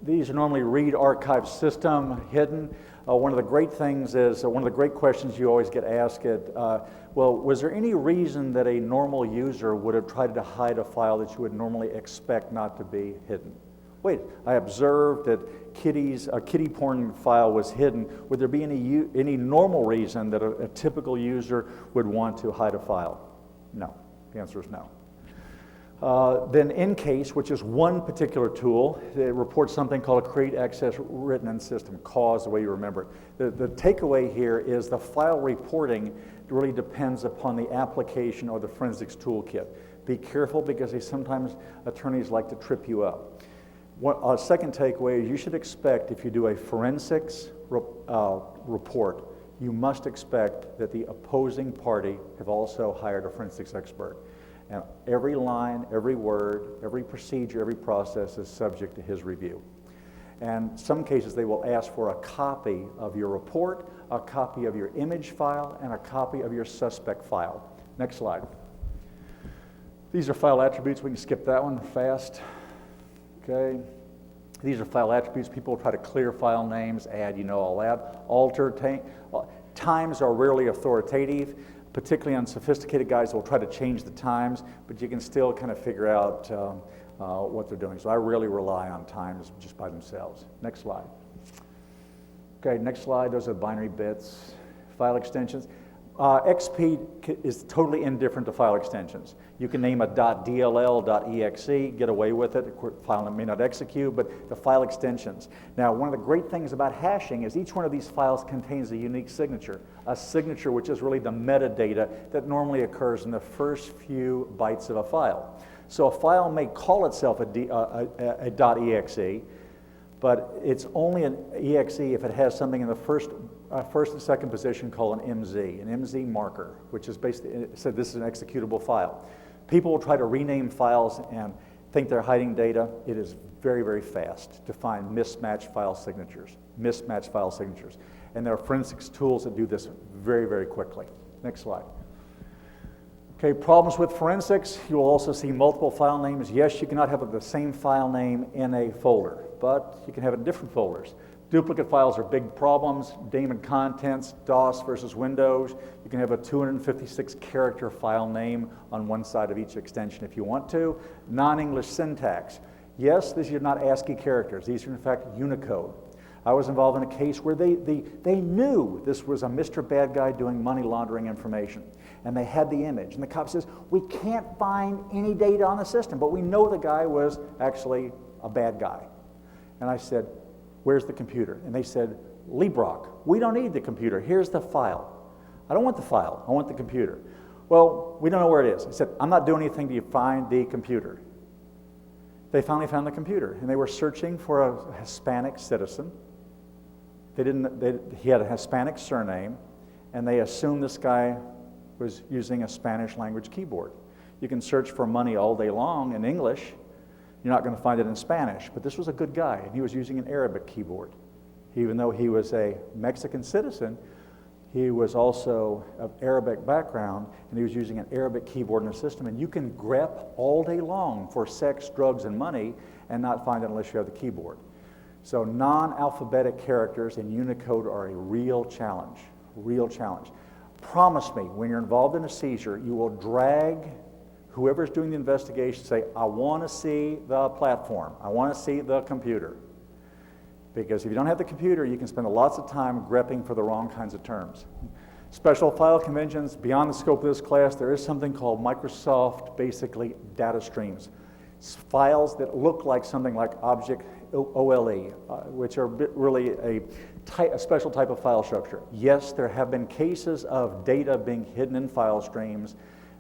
These are normally read, archive, system, hidden. One of the great things is, one of the great questions you always get asked well, was there any reason that a normal user would have tried to hide a file that you would normally expect not to be hidden? Wait, I observed that a kitty porn file was hidden. Would there be any normal reason that a typical user would want to hide a file? No. The answer is no. Then in-case, which is one particular tool, it reports something called a create access written in system, cause, the way you remember it. The takeaway here is the file reporting really depends upon the application or the forensics toolkit. Be careful, because sometimes attorneys like to trip you up. Second takeaway is you should expect, if you do a forensics report, you must expect that the opposing party have also hired a forensics expert. And every line, every word, every procedure, every process is subject to his review. And some cases they will ask for a copy of your report, a copy of your image file, and a copy of your suspect file. Next slide. These are file attributes. We can skip that one fast. Okay. These are file attributes. People will try to clear file names, add, all that. Alter, times are rarely authoritative. Particularly on sophisticated guys, they'll try to change the times, but you can still kind of figure out what they're doing. So I really rely on times just by themselves. Next slide. Okay, next slide. Those are binary bits. File extensions. XP is totally indifferent to file extensions. You can name a .dll, .exe, get away with it. The file may not execute, but the file extensions. Now, one of the great things about hashing is each one of these files contains a unique signature, which is really the metadata that normally occurs in the first few bytes of a file. So a file may call itself a .exe, but it's only an exe if it has something in the first and second position called an MZ marker, which is basically said this is an executable file. People will try to rename files and think they're hiding data. It is very, very fast to find mismatched file signatures. And there are forensics tools that do this very, very quickly. Next slide. Okay, problems with forensics. You will also see multiple file names. Yes, you cannot have the same file name in a folder, but you can have it in different folders. Duplicate files are big problems. Name and contents, DOS versus Windows. You can have a 256-character file name on one side of each extension if you want to. Non-English syntax. Yes, these are not ASCII characters. These are, in fact, Unicode. I was involved in a case where they knew this was a Mr. Bad Guy doing money laundering information. And they had the image. And the cop says, we can't find any data on the system, but we know the guy was actually a bad guy. And I said, where's the computer? And they said, Leibrock. We don't need the computer. Here's the file. I don't want the file. I want the computer. Well, we don't know where it is. I said, I'm not doing anything to find the computer. They finally found the computer, and they were searching for a Hispanic citizen. He had a Hispanic surname, and they assumed this guy was using a Spanish language keyboard. You can search for money all day long in English. You're not going to find it in Spanish, but this was a good guy, and he was using an Arabic keyboard. Even though he was a Mexican citizen, he was also of Arabic background, and he was using an Arabic keyboard in the system. And you can grep all day long for sex, drugs, and money and not find it unless you have the keyboard. So non-alphabetic characters in Unicode are a real challenge, Promise me, when you're involved in a seizure, you will drag whoever's doing the investigation, say, I want to see the platform. I want to see the computer. Because if you don't have the computer, you can spend lots of time grepping for the wrong kinds of terms. Special file conventions, beyond the scope of this class, there is something called Microsoft, basically, data streams. It's files that look like something like Object OLE, which are really a special type of file structure. Yes, there have been cases of data being hidden in file streams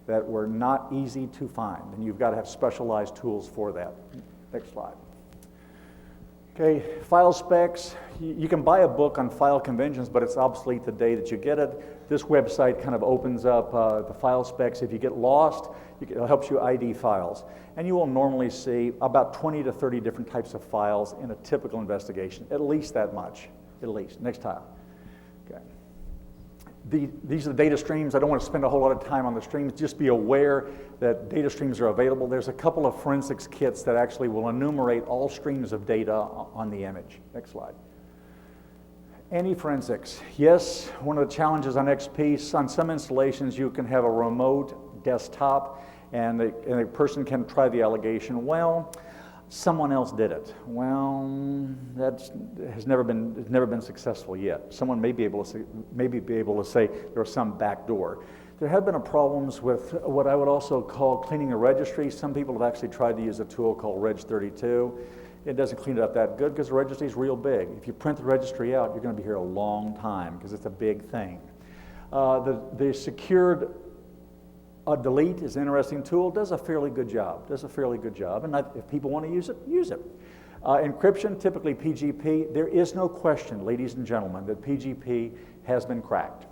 that were not easy to find, and you've got to have specialized tools for that. Next slide. Okay, file specs. You can buy a book on file conventions, but it's obsolete the day that you get it. This website kind of opens up the file specs. If you get lost, it helps you ID files. And you will normally see about 20 to 30 different types of files in a typical investigation, at least that much, at least. Next tile. Okay. These are the data streams. I don't want to spend a whole lot of time on the streams. Just be aware that data streams are available. There's a couple of forensics kits that actually will enumerate all streams of data on the image. Next slide. Anti-forensics. Yes, one of the challenges on XP, on some installations you can have a remote desktop and a person can try the allegation, well, someone else did it. Well, that has never been successful yet. Someone may be able to say there was some back door. There have been problems with what I would also call cleaning a registry. Some people have actually tried to use a tool called Reg 32. It doesn't clean it up that good because the registry is real big. If you print the registry out, you're going to be here a long time because it's a big thing. The secured delete is an interesting tool. Does a fairly good job. And if people want to use it, use it. Encryption, typically PGP. There is no question, ladies and gentlemen, that PGP has been cracked.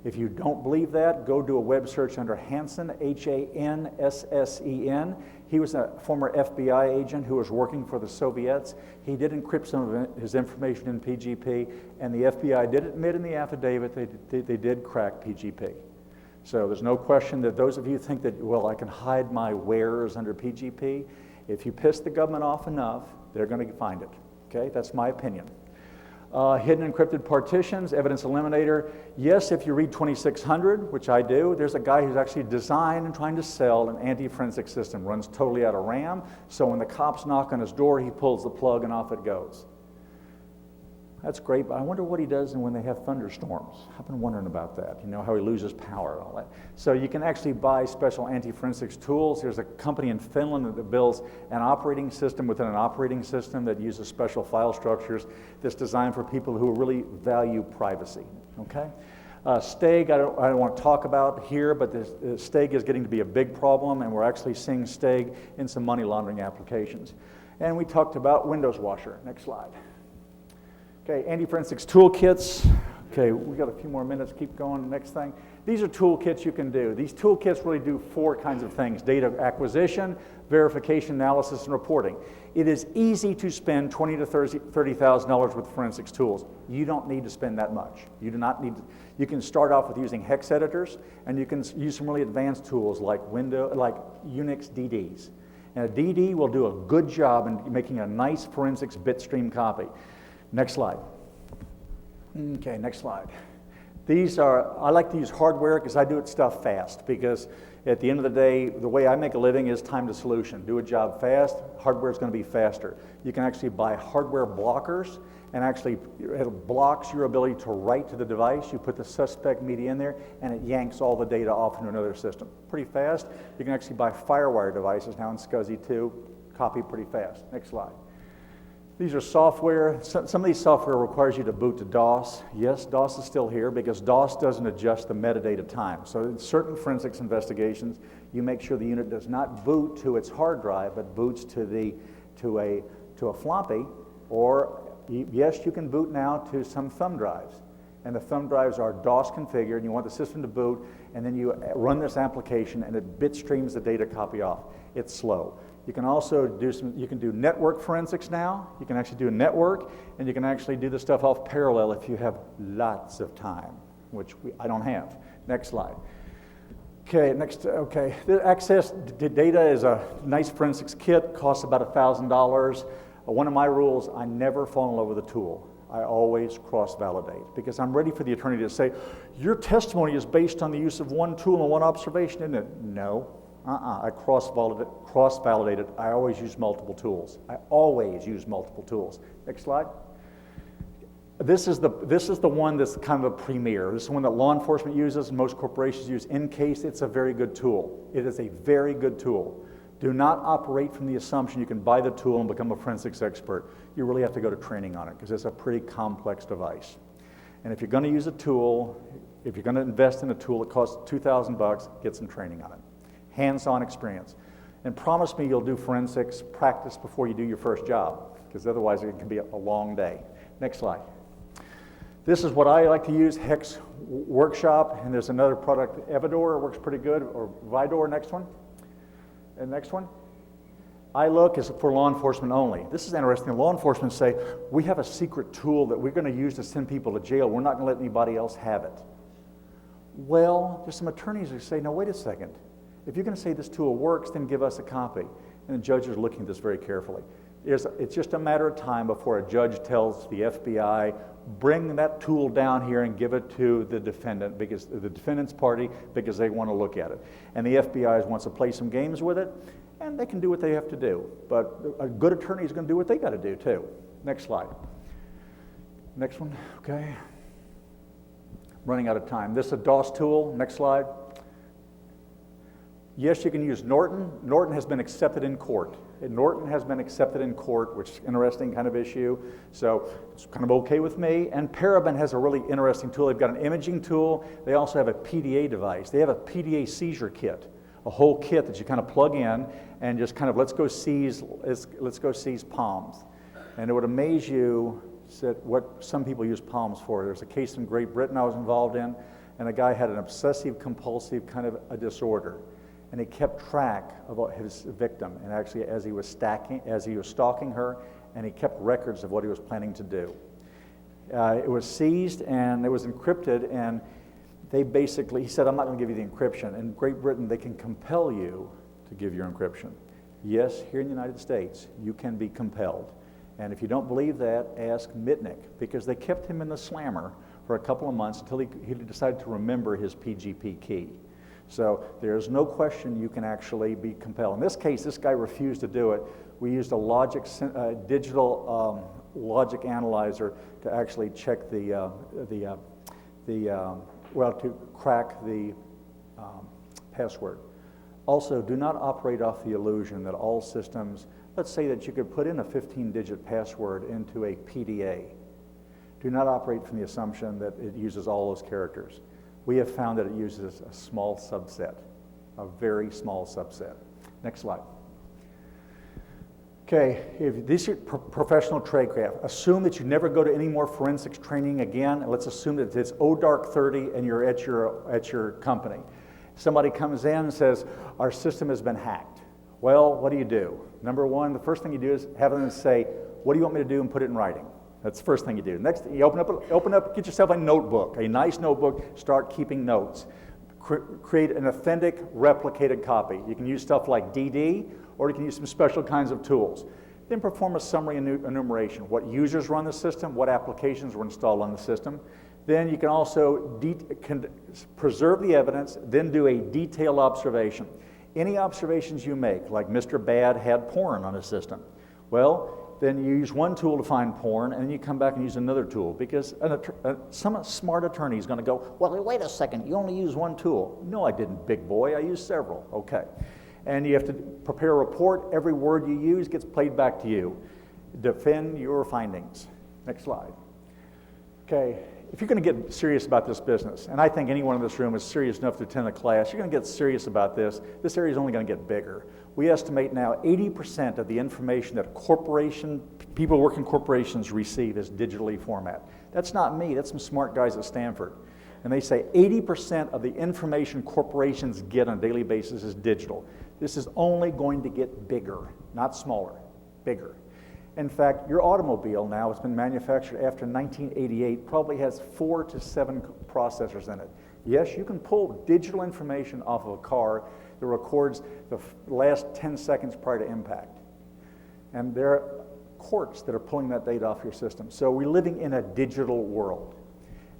If you don't believe that, go do a web search under Hansen, Hanssen. He was a former FBI agent who was working for the Soviets. He did encrypt some of his information in PGP, and the FBI did admit in the affidavit they did crack PGP. So there's no question that those of you think that, well, I can hide my wares under PGP. If you piss the government off enough, they're going to find it. Okay, that's my opinion. Hidden encrypted partitions, evidence eliminator. Yes, if you read 2600, which I do, there's a guy who's actually designed and trying to sell an anti-forensic system. Runs totally out of RAM, so when the cops knock on his door, he pulls the plug and off it goes. That's great, but I wonder what he does when they have thunderstorms. I've been wondering about that, how he loses power and all that. So you can actually buy special anti-forensics tools. There's a company in Finland that builds an operating system within an operating system that uses special file structures that's designed for people who really value privacy, okay? STEG, I don't want to talk about here, but STEG is getting to be a big problem, and we're actually seeing STEG in some money laundering applications. And we talked about Windows Washer. Next slide. Okay, anti-forensics toolkits. Okay, we got a few more minutes. Keep going. Next thing. These are toolkits you can do. These toolkits really do 4 kinds of things: data acquisition, verification, analysis, and reporting. It is easy to spend $20,000 to $30,000 with forensics tools. You don't need to spend that much. You do not need to. You can start off with using hex editors, and you can use some really advanced tools like Unix DDs. And a DD will do a good job in making a nice forensics bitstream copy. Next slide. Okay, next slide. I like to use hardware because I do it stuff fast, because at the end of the day, the way I make a living is time to solution. Do a job fast, hardware is going to be faster. You can actually buy hardware blockers, and actually it blocks your ability to write to the device. You put the suspect media in there, and it yanks all the data off into another system. Pretty fast. You can actually buy FireWire devices now in SCSI 2, copy pretty fast. Next slide. These are software. Some of these software requires you to boot to DOS. Yes, DOS is still here because DOS doesn't adjust the metadata time. So in certain forensics investigations, you make sure the unit does not boot to its hard drive, but boots to a floppy, or yes, you can boot now to some thumb drives. And the thumb drives are DOS configured, and you want the system to boot, and then you run this application, and it bitstreams the data copy off. It's slow. You can also do network forensics now. You can actually do a network, and you can actually do the stuff off parallel if you have lots of time, which I don't have. Next slide. Okay, The access to data is a nice forensics kit, costs about $1,000. One of my rules, I never fall in love with a tool. I always cross-validate, because I'm ready for the attorney to say, your testimony is based on the use of one tool and one observation, isn't it? No. I cross-validate it. I always use multiple tools. Next slide. This is the one that's kind of a premier. This is one that law enforcement uses and most corporations use in case it's a very good tool. It is a very good tool. Do not operate from the assumption you can buy the tool and become a forensics expert. You really have to go to training on it because it's a pretty complex device. And if you're going to use a tool, if you're going to invest in a tool that costs $2,000, get some training on it. Hands-on experience. And promise me you'll do forensics practice before you do your first job, because otherwise it can be a long day. Next slide. This is what I like to use, Hex Workshop, and there's another product, Evador, works pretty good, or Vidor, next one. And next one. iLook is for law enforcement only. This is interesting. Law enforcement say, we have a secret tool that we're going to use to send people to jail. We're not going to let anybody else have it. Well, there's some attorneys who say, no, wait a second. If you're going to say this tool works, then give us a copy. And the judges are looking at this very carefully. It's just a matter of time before a judge tells the FBI, bring that tool down here and give it to the defendant, because the defendant's party, because they want to look at it. And the FBI wants to play some games with it, and they can do what they have to do. But a good attorney is going to do what they got to do too. Next slide. Next one, okay. Running out of time. This is a DOS tool. Next slide. Yes, you can use Norton. Norton has been accepted in court. Norton has been accepted in court, which is an interesting kind of issue. So it's kind of okay with me. And Parabon has a really interesting tool. They've got an imaging tool. They also have a PDA device. They have a PDA seizure kit, a whole kit that you kind of plug in and just kind of let's go seize palms. And it would amaze you what some people use palms for. There's a case in Great Britain I was involved in, and a guy had an obsessive compulsive kind of a disorder. And he kept track of his victim, and actually as he was stalking her, and he kept records of what he was planning to do. It was seized and it was encrypted, and he said, I'm not going to give you the encryption. In Great Britain, they can compel you to give your encryption. Yes, here in the United States, you can be compelled. And if you don't believe that, ask Mitnick, because they kept him in the slammer for a couple of months until he decided to remember his PGP key. So there's no question you can actually be compelled. In this case, this guy refused to do it. We used a digital logic analyzer to actually check to crack the password. Also, do not operate off the illusion that all systems, let's say that you could put in a 15-digit password into a PDA. Do not operate from the assumption that it uses all those characters. We have found that it uses a small subset, a very small subset. Next slide. Okay, if this is professional tradecraft, assume that you never go to any more forensics training again. And let's assume that it's dark 30 and you're at your company. Somebody comes in and says, our system has been hacked. Well, what do? Number one, the first thing you do is have them say, what do you want me to do, and put it in writing. That's the first thing you do. Next, you open up, get yourself a notebook, a nice notebook, start keeping notes. Create an authentic, replicated copy. You can use stuff like DD, or you can use some special kinds of tools. Then perform a summary enumeration. What users run the system, what applications were installed on the system. Then you can also preserve the evidence, then do a detailed observation. Any observations you make, like Mr. Bad had porn on his system, well, then you use one tool to find porn, and then you come back and use another tool, because some smart attorney is going to go, well, wait a second, you only use one tool. No, I didn't, big boy, I used several. Okay. And you have to prepare a report. Every word you use gets played back to you. Defend your findings. Next slide. Okay, if you're going to get serious about this business, and I think anyone in this room is serious enough to attend a class, you're going to get serious about this. This area is only going to get bigger. We estimate now 80% of the information that people who work in corporations receive is digitally formatted. That's not me, that's some smart guys at Stanford. And they say 80% of the information corporations get on a daily basis is digital. This is only going to get bigger, not smaller, bigger. In fact, your automobile now has been manufactured after 1988, probably has 4 to 7 processors in it. Yes, you can pull digital information off of a car that records the last 10 seconds prior to impact. And there are courts that are pulling that data off your system. So we're living in a digital world.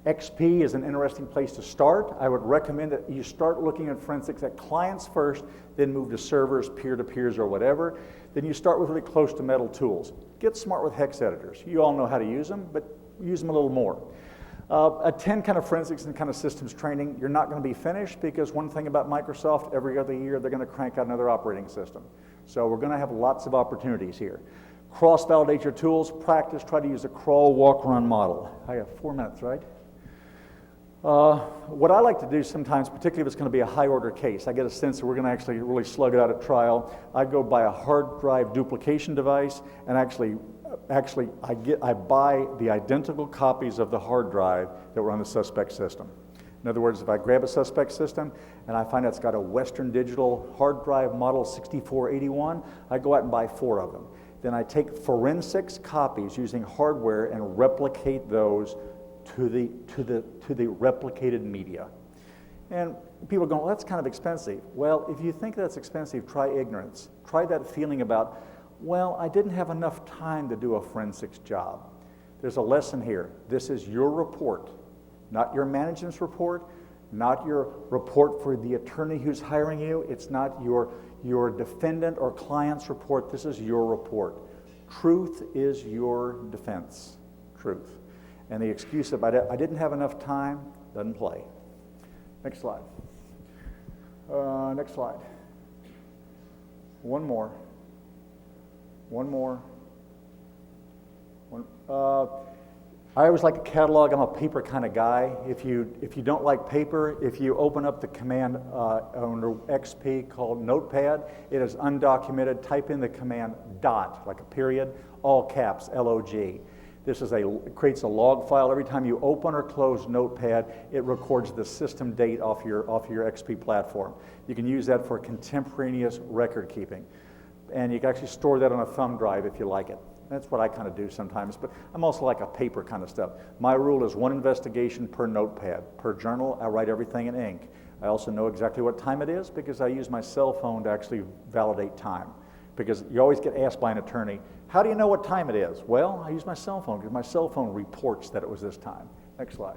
XP is an interesting place to start. I would recommend that you start looking at forensics at clients first, then move to servers, peer-to-peers, or whatever. Then you start with really close to metal tools. Get smart with hex editors. You all know how to use them, but use them a little more. Attend kind of forensics and kind of systems training. You're not going to be finished, because one thing about Microsoft, every other year they're going to crank out another operating system. So we're going to have lots of opportunities here. Cross-validate your tools. Practice. Try to use a crawl, walk, run model. I have 4 minutes, right? What I like to do sometimes, particularly if it's going to be a high-order case, I get a sense that we're going to actually really slug it out at trial. I go buy a hard drive duplication device, and I buy the identical copies of the hard drive that were on the suspect system. In other words, if I grab a suspect system and I find it's got a Western Digital hard drive model 6481, I go out and buy 4 of them. Then I take forensics copies using hardware and replicate those to the replicated media. And people go, well, that's kind of expensive. Well, if you think that's expensive, try ignorance. Try that feeling about, well, I didn't have enough time to do a forensics job. There's a lesson here. This is your report, not your management's report, not your report for the attorney who's hiring you. It's not your defendant or client's report. This is your report. Truth is your defense. Truth. And the excuse of I didn't have enough time doesn't play. Next slide. Next slide. One more. I always like a catalog. I'm a paper kind of guy. If you don't like paper, if you open up the command under XP called Notepad, it is undocumented. Type in the command dot, like a period, all caps, LOG. This is it creates a log file. Every time you open or close Notepad, it records the system date off your XP platform. You can use that for contemporaneous record keeping. And you can actually store that on a thumb drive if you like it. That's what I kind of do sometimes, but I'm also like a paper kind of stuff. My rule is 1 investigation per notepad. Per journal, I write everything in ink. I also know exactly what time it is because I use my cell phone to actually validate time. Because you always get asked by an attorney, how do you know what time it is? Well, I use my cell phone because my cell phone reports that it was this time. Next slide.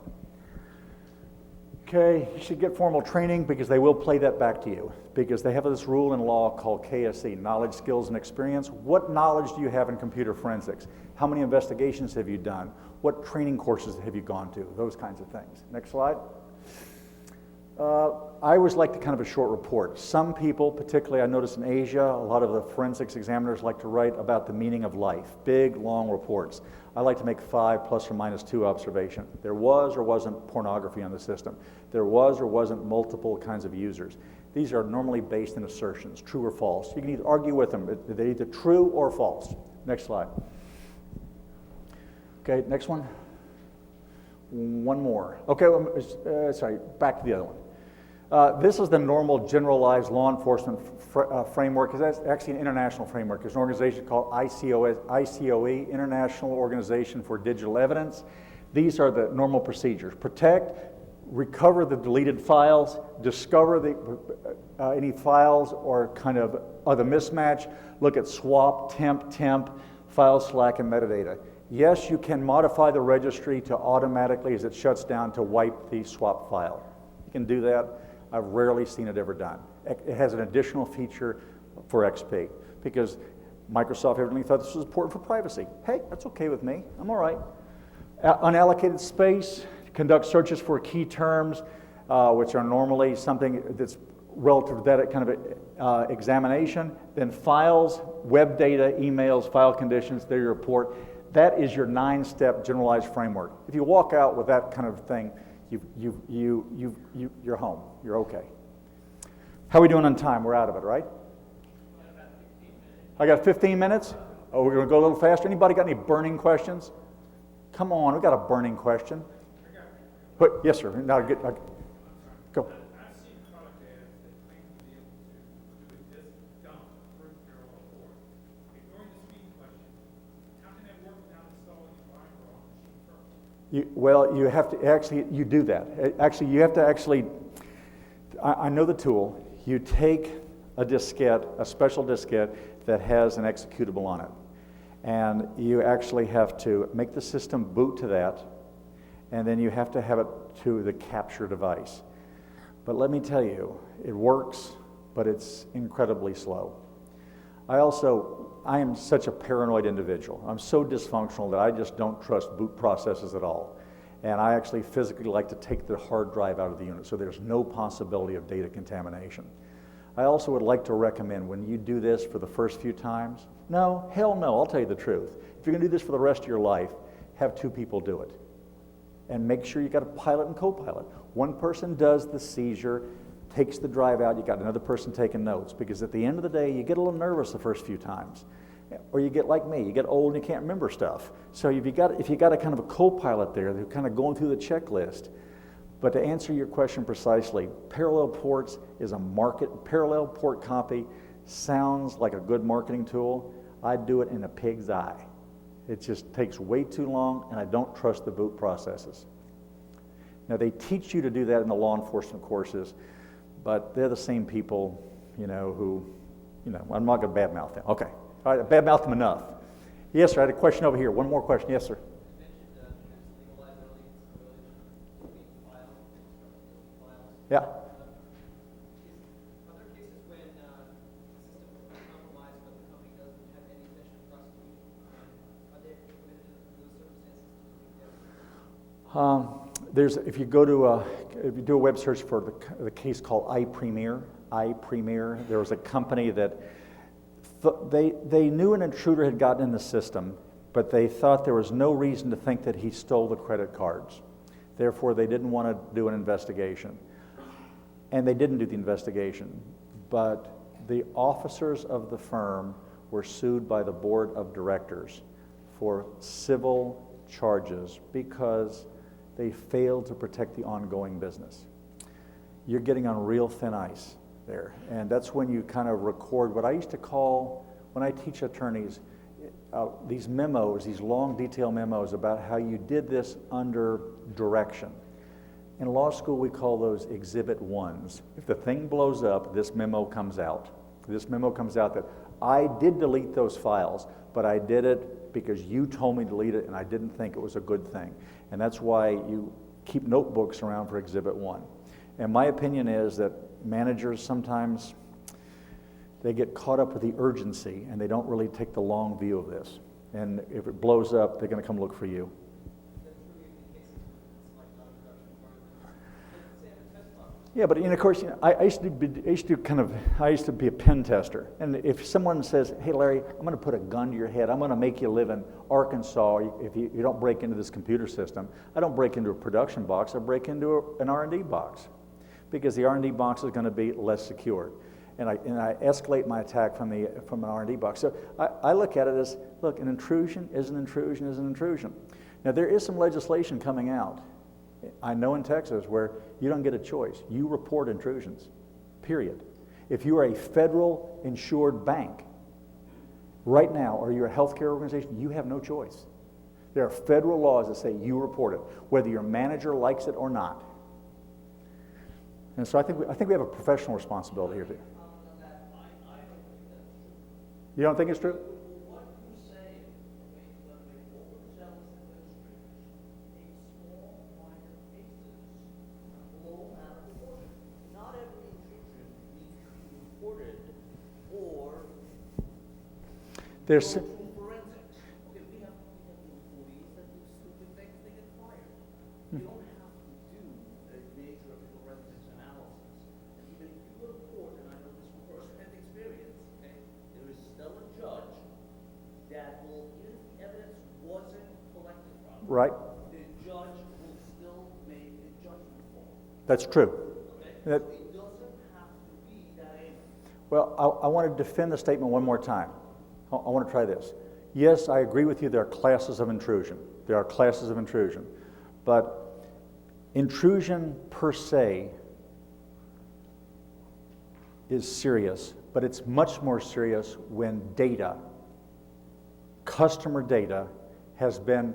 Okay, you should get formal training because they will play that back to you. Because they have this rule in law called KSE, knowledge, skills, and experience. What knowledge do you have in computer forensics? How many investigations have you done? What training courses have you gone to? Those kinds of things. Next slide. I always like kind of a short report. Some people, particularly I notice in Asia, a lot of the forensics examiners like to write about the meaning of life. Big, long reports. I like to make 5 plus or minus 2 observation. There was or wasn't pornography on the system. There was or wasn't multiple kinds of users. These are normally based in assertions, true or false. You can either argue with them. They're either true or false. Next slide. Okay, next one. One more. Okay, sorry, back to the other one. This is the normal generalized law enforcement framework. That's actually an international framework. There's an organization called ICOE, International Organization for Digital Evidence. These are the normal procedures. Protect, recover the deleted files, discover any files or kind of the mismatch, look at swap, temp, file slack, and metadata. Yes, you can modify the registry to automatically, as it shuts down, to wipe the swap file. You can do that. I've rarely seen it ever done. It has an additional feature for XP because Microsoft evidently thought this was important for privacy. Hey, that's okay with me. I'm all right. Unallocated space, conduct searches for key terms, which are normally something that's relative to that kind of examination. Then files, web data, emails, file conditions, they're your report. That is your 9-step generalized framework. If you walk out with that kind of thing, you're home. You're okay. How are we doing on time? We're out of it, right? I got 15 minutes? Oh, we're going to go a little faster. Anybody got any burning questions? Come on, we got a burning question. Yes, sir. Now, go. I've seen product ads that claim to be able to do a disk dump through your report. Ignoring the speed question, how can that work without installing Leibrock on the machine first? Well, you have to actually, you do that. Actually, you have to actually, I know the tool. You take a diskette, a special diskette that has an executable on it. And you actually have to make the system boot to that, and then you have to have it to the capture device. But let me tell you, it works, but it's incredibly slow. I am such a paranoid individual. I'm so dysfunctional that I just don't trust boot processes at all. And I actually physically like to take the hard drive out of the unit so there's no possibility of data contamination. I also would like to recommend when you do this for the first few times, no, hell no, I'll tell you the truth. If you're going to do this for the rest of your life, have 2 people do it. and make sure you got a pilot and co-pilot. One person does the seizure, takes the drive out, you got another person taking notes, because at the end of the day, you get a little nervous the first few times. Or you get like me, you get old and you can't remember stuff. So if you got a kind of a co-pilot there, they're kind of going through the checklist. But to answer your question precisely, parallel ports is a parallel port copy sounds like a good marketing tool. I'd do it in a pig's eye. It just takes way too long, and I don't trust the boot processes. Now, they teach you to do that in the law enforcement courses, but they're the same people, who, I'm not going to badmouth them. Okay. All right, badmouth them enough. Yes, sir, I had a question over here. One more question. Yes, sir. Yeah. Are there cases when the system was compromised but the company doesn't have any intention of prosecuting? Are they permitted in those circumstances? If you do a web search for the case called iPremier, there was a company that they knew an intruder had gotten in the system, but they thought there was no reason to think that he stole the credit cards. Therefore, they didn't want to do an investigation. And they didn't do the investigation. But the officers of the firm were sued by the board of directors for civil charges because they failed to protect the ongoing business. You're getting on real thin ice there. And that's when you kind of record what I used to call, when I teach attorneys, these memos, these long detail memos about how you did this under direction. In law school, we call those Exhibit 1s. If the thing blows up, this memo comes out. This memo comes out that I did delete those files, but I did it because you told me to delete it and I didn't think it was a good thing. And that's why you keep notebooks around for Exhibit 1. And my opinion is that managers sometimes, they get caught up with the urgency and they don't really take the long view of this. And if it blows up, they're going to come look for you. Yeah, but of course, I used to be a pen tester. And if someone says, "Hey, Larry, I'm going to put a gun to your head. I'm going to make you live in Arkansas if you don't break into this computer system," I don't break into a production box. I break into an R&D box, because the R&D box is going to be less secure, and I escalate my attack from an R&D box. So I look at it as, look, an intrusion is an intrusion is an intrusion. Now there is some legislation coming out. I know in Texas where you don't get a choice. You report intrusions, period. If you are a federal insured bank right now, or you're a healthcare organization, you have no choice. There are federal laws that say you report it, whether your manager likes it or not. And so I think we have a professional responsibility here too. You don't think it's true? There's Okay, we have employees that do stupid things, they get fired. You don't have to do a major forensics analysis. And even if you go to court, and I know this from first-hand experience, okay, there is still a judge that will, even if the evidence wasn't collected properly, right. the judge will still make a judgment call. That's true. Okay? So it doesn't have to be that angry. Well, I want to defend the statement one more time. I want to try this. Yes, I agree with you, there are classes of intrusion. There are classes of intrusion. But intrusion per se is serious, but it's much more serious when data, customer data, has been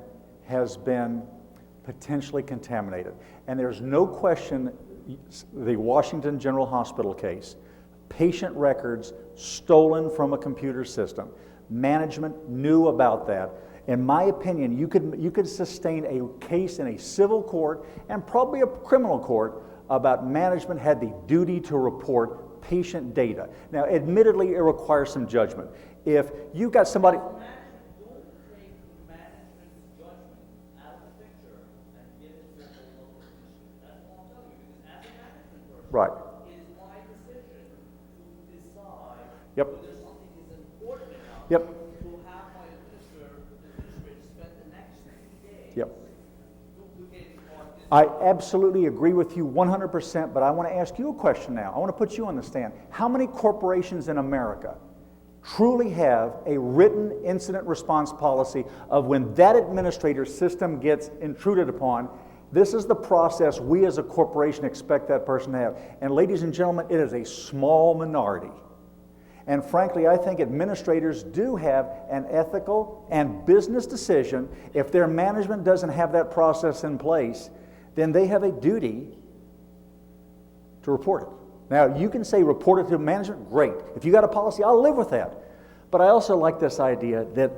potentially contaminated. And there's no question, the Washington General Hospital case, patient records stolen from a computer system. Management knew about that. In my opinion, you could sustain a case in a civil court and probably a criminal court about management had the duty to report patient data. Now, admittedly, it requires some judgment. If you got somebody... Don't take management's judgment out of the picture and give it to the local commission. That's all I'm telling you, because as a management person, Right. it is my decision to decide Yep. whether something is important enough Yep. to have my administrator spend the next 60 days Yep. duplicating I absolutely agree with you 100%, but I want to ask you a question now. I want to put you on the stand. How many corporations in America truly have a written incident response policy of when that administrator's system gets intruded upon, this is the process we as a corporation expect that person to have? And ladies and gentlemen, it is a small minority. And frankly, I think administrators do have an ethical and business decision. If their management doesn't have that process in place, then they have a duty to report it. Now, you can say report it to management, great. If you got a policy, I'll live with that. But I also like this idea that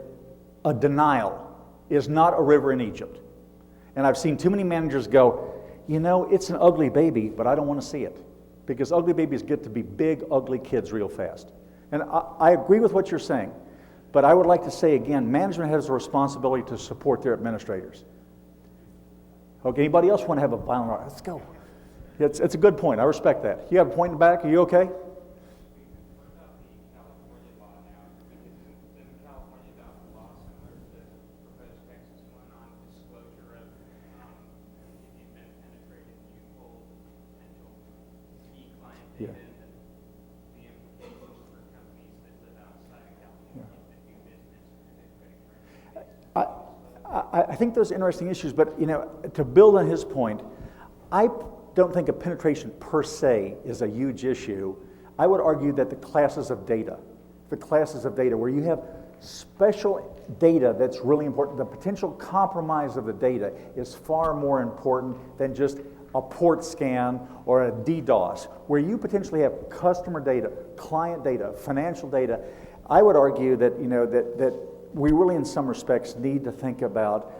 a denial is not a river in Egypt. And I've seen too many managers go, you know, it's an ugly baby, but I don't want to see it. Because ugly babies get to be big, ugly kids real fast. And I agree with what you're saying. But I would like to say again, management has a responsibility to support their administrators. Okay, anybody else want to have a violent art? Let's go. It's a good point. I respect that. You have a point in the back? Are you okay? Yeah. I think those are interesting issues, but you know, to build on his point, I don't think a penetration per se is a huge issue. I would argue that the classes of data where you have special data that's really important, the potential compromise of the data is far more important than just a port scan or a DDoS, where you potentially have customer data, client data, financial data. I would argue that, you know, that we really in some respects need to think about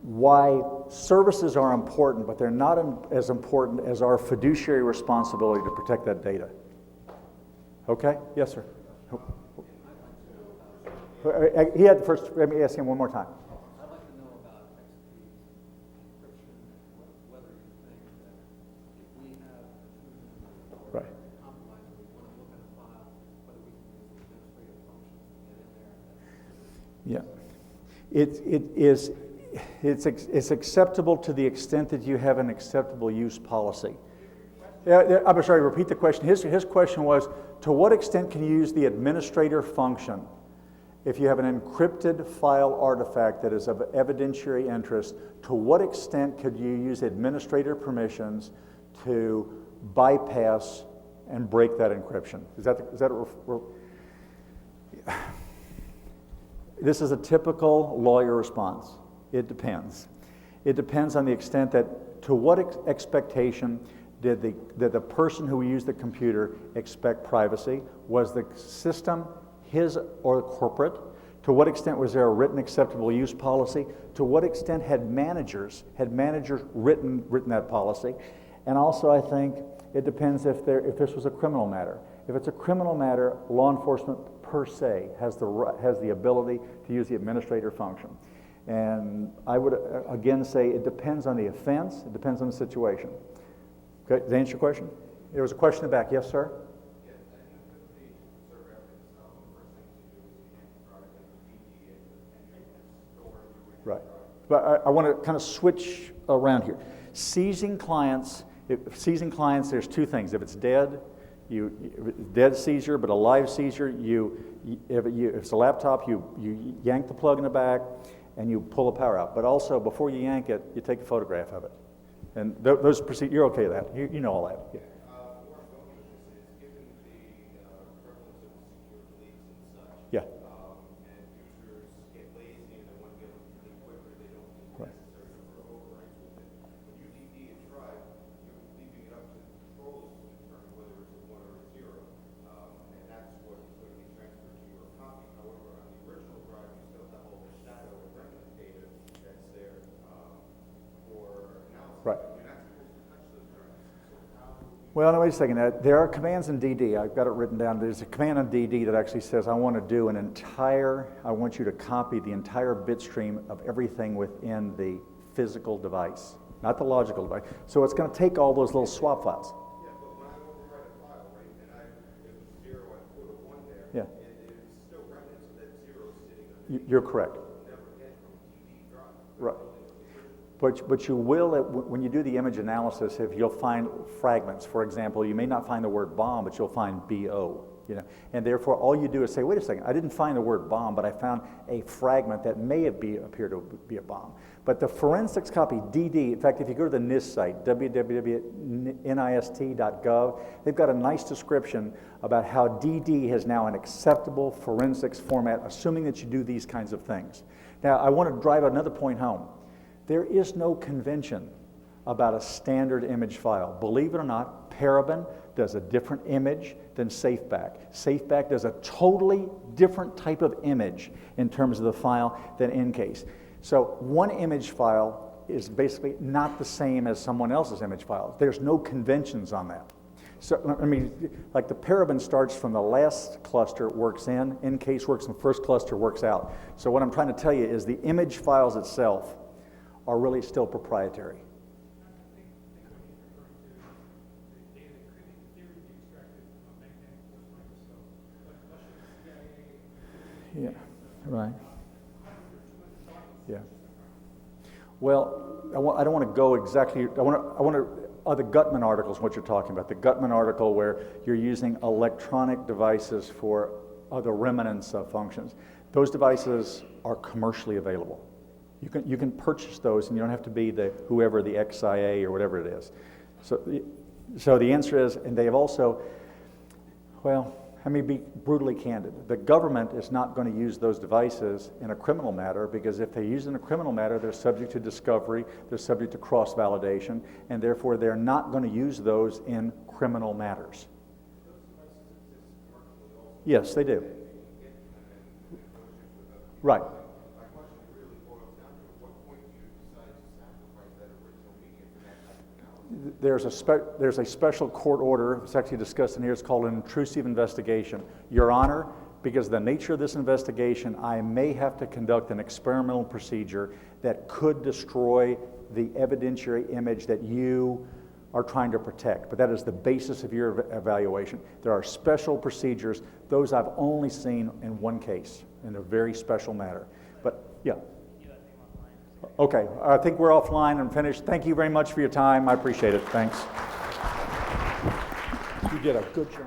why services are important, but they're not as important as our fiduciary responsibility to protect that data. Okay? Yes, sir. He had the first, let me ask him one more time. I'd like to know about XP encryption, whether you think that if we have or Right. compromise, we want to look at a file, whether we can use administrative functions to get in there. It's acceptable to the extent that you have an acceptable use policy. I'm sorry, repeat the question. His question was, to what extent can you use the administrator function if you have an encrypted file artifact that is of evidentiary interest? To what extent could you use administrator permissions to bypass and break that encryption? This is a typical lawyer response. It depends. It depends on the extent that, to what expectation did the person who used the computer expect privacy? Was the system his or corporate? To what extent was there a written acceptable use policy? To what extent had managers written that policy? And also, I think it depends if this was a criminal matter. If it's a criminal matter, law enforcement per se has the ability to use the administrator function. And I would again say it depends on the offense, it depends on the situation. Okay, does that answer your question? There was a question in the back. Yes, sir? Right. But I want to kind of switch around here. Seizing clients, there's two things. If it's dead, dead seizure, but a live seizure, if it's a laptop, you yank the plug in the back and you pull the power out. But also, before you yank it, you take a photograph of it. And those procedures, you're okay with that. You know all that. Yeah. Where I'm going with this is, given the prevalence of secure deletes and such, Yeah. and users get lazy and they want to get them really quicker, they don't need the necessary number of overwrites with it. When you DD a drive, you're leaving it up to the controllers to determine whether it's a 1 or a 0, and that's what is going to be transferred to your copy. However, on the original drive, you still have all the shadow and remnant data that's there for analysis. Right. You're not supposed to touch those drives. So how do you Well, now wait a second. There are commands in DD. I've got it written down. There's a command in DD that actually says, I want you to copy the entire bit stream of everything within the physical device, not the logical device. So it's going to take all those little swap files. Yeah, but when I overwrite a file, right, and it was 0, I put a 1 there, Yeah. it is still remnants of that 0 sitting on the You're correct. never get from DD drive. Right. But you will, when you do the image analysis, if you'll find fragments. For example, you may not find the word bomb, but you'll find BO. And therefore, all you do is say, wait a second, I didn't find the word bomb, but I found a fragment that may appear to be a bomb. But the forensics copy, DD, in fact, if you go to the NIST site, www.nist.gov, they've got a nice description about how DD is now an acceptable forensics format, assuming that you do these kinds of things. Now, I want to drive another point home. There is no convention about a standard image file. Believe it or not, Paraben does a different image than SafeBack. SafeBack does a totally different type of image in terms of the file than Encase. So one image file is basically not the same as someone else's image file. There's no conventions on that. So, I mean, like the Paraben starts from the last cluster, works in, Encase works in the first cluster, works out. So what I'm trying to tell you is the image files itself are really still proprietary. Yeah, right. Yeah. Well, I don't want to go exactly. I want to. The Gutman article is what you're talking about. The Gutman article where you're using electronic devices for other remnants of functions. Those devices are commercially available. You can purchase those, and you don't have to be whoever the XIA or whatever it is. So the answer is, and they have also, well, let me be brutally candid. The government is not going to use those devices in a criminal matter, because if they use it in a criminal matter, they're subject to discovery, they're subject to cross-validation, and therefore they're not going to use those in criminal matters. Yes, they do. Right. There's a special court order, it's actually discussed in here, it's called an intrusive investigation. Your Honor, because of the nature of this investigation, I may have to conduct an experimental procedure that could destroy the evidentiary image that you are trying to protect. But that is the basis of your evaluation. There are special procedures. Those I've only seen in one case, in a very special matter. But, yeah. Okay, I think we're offline and finished. Thank you very much for your time. I appreciate it. Thanks. You did a good job.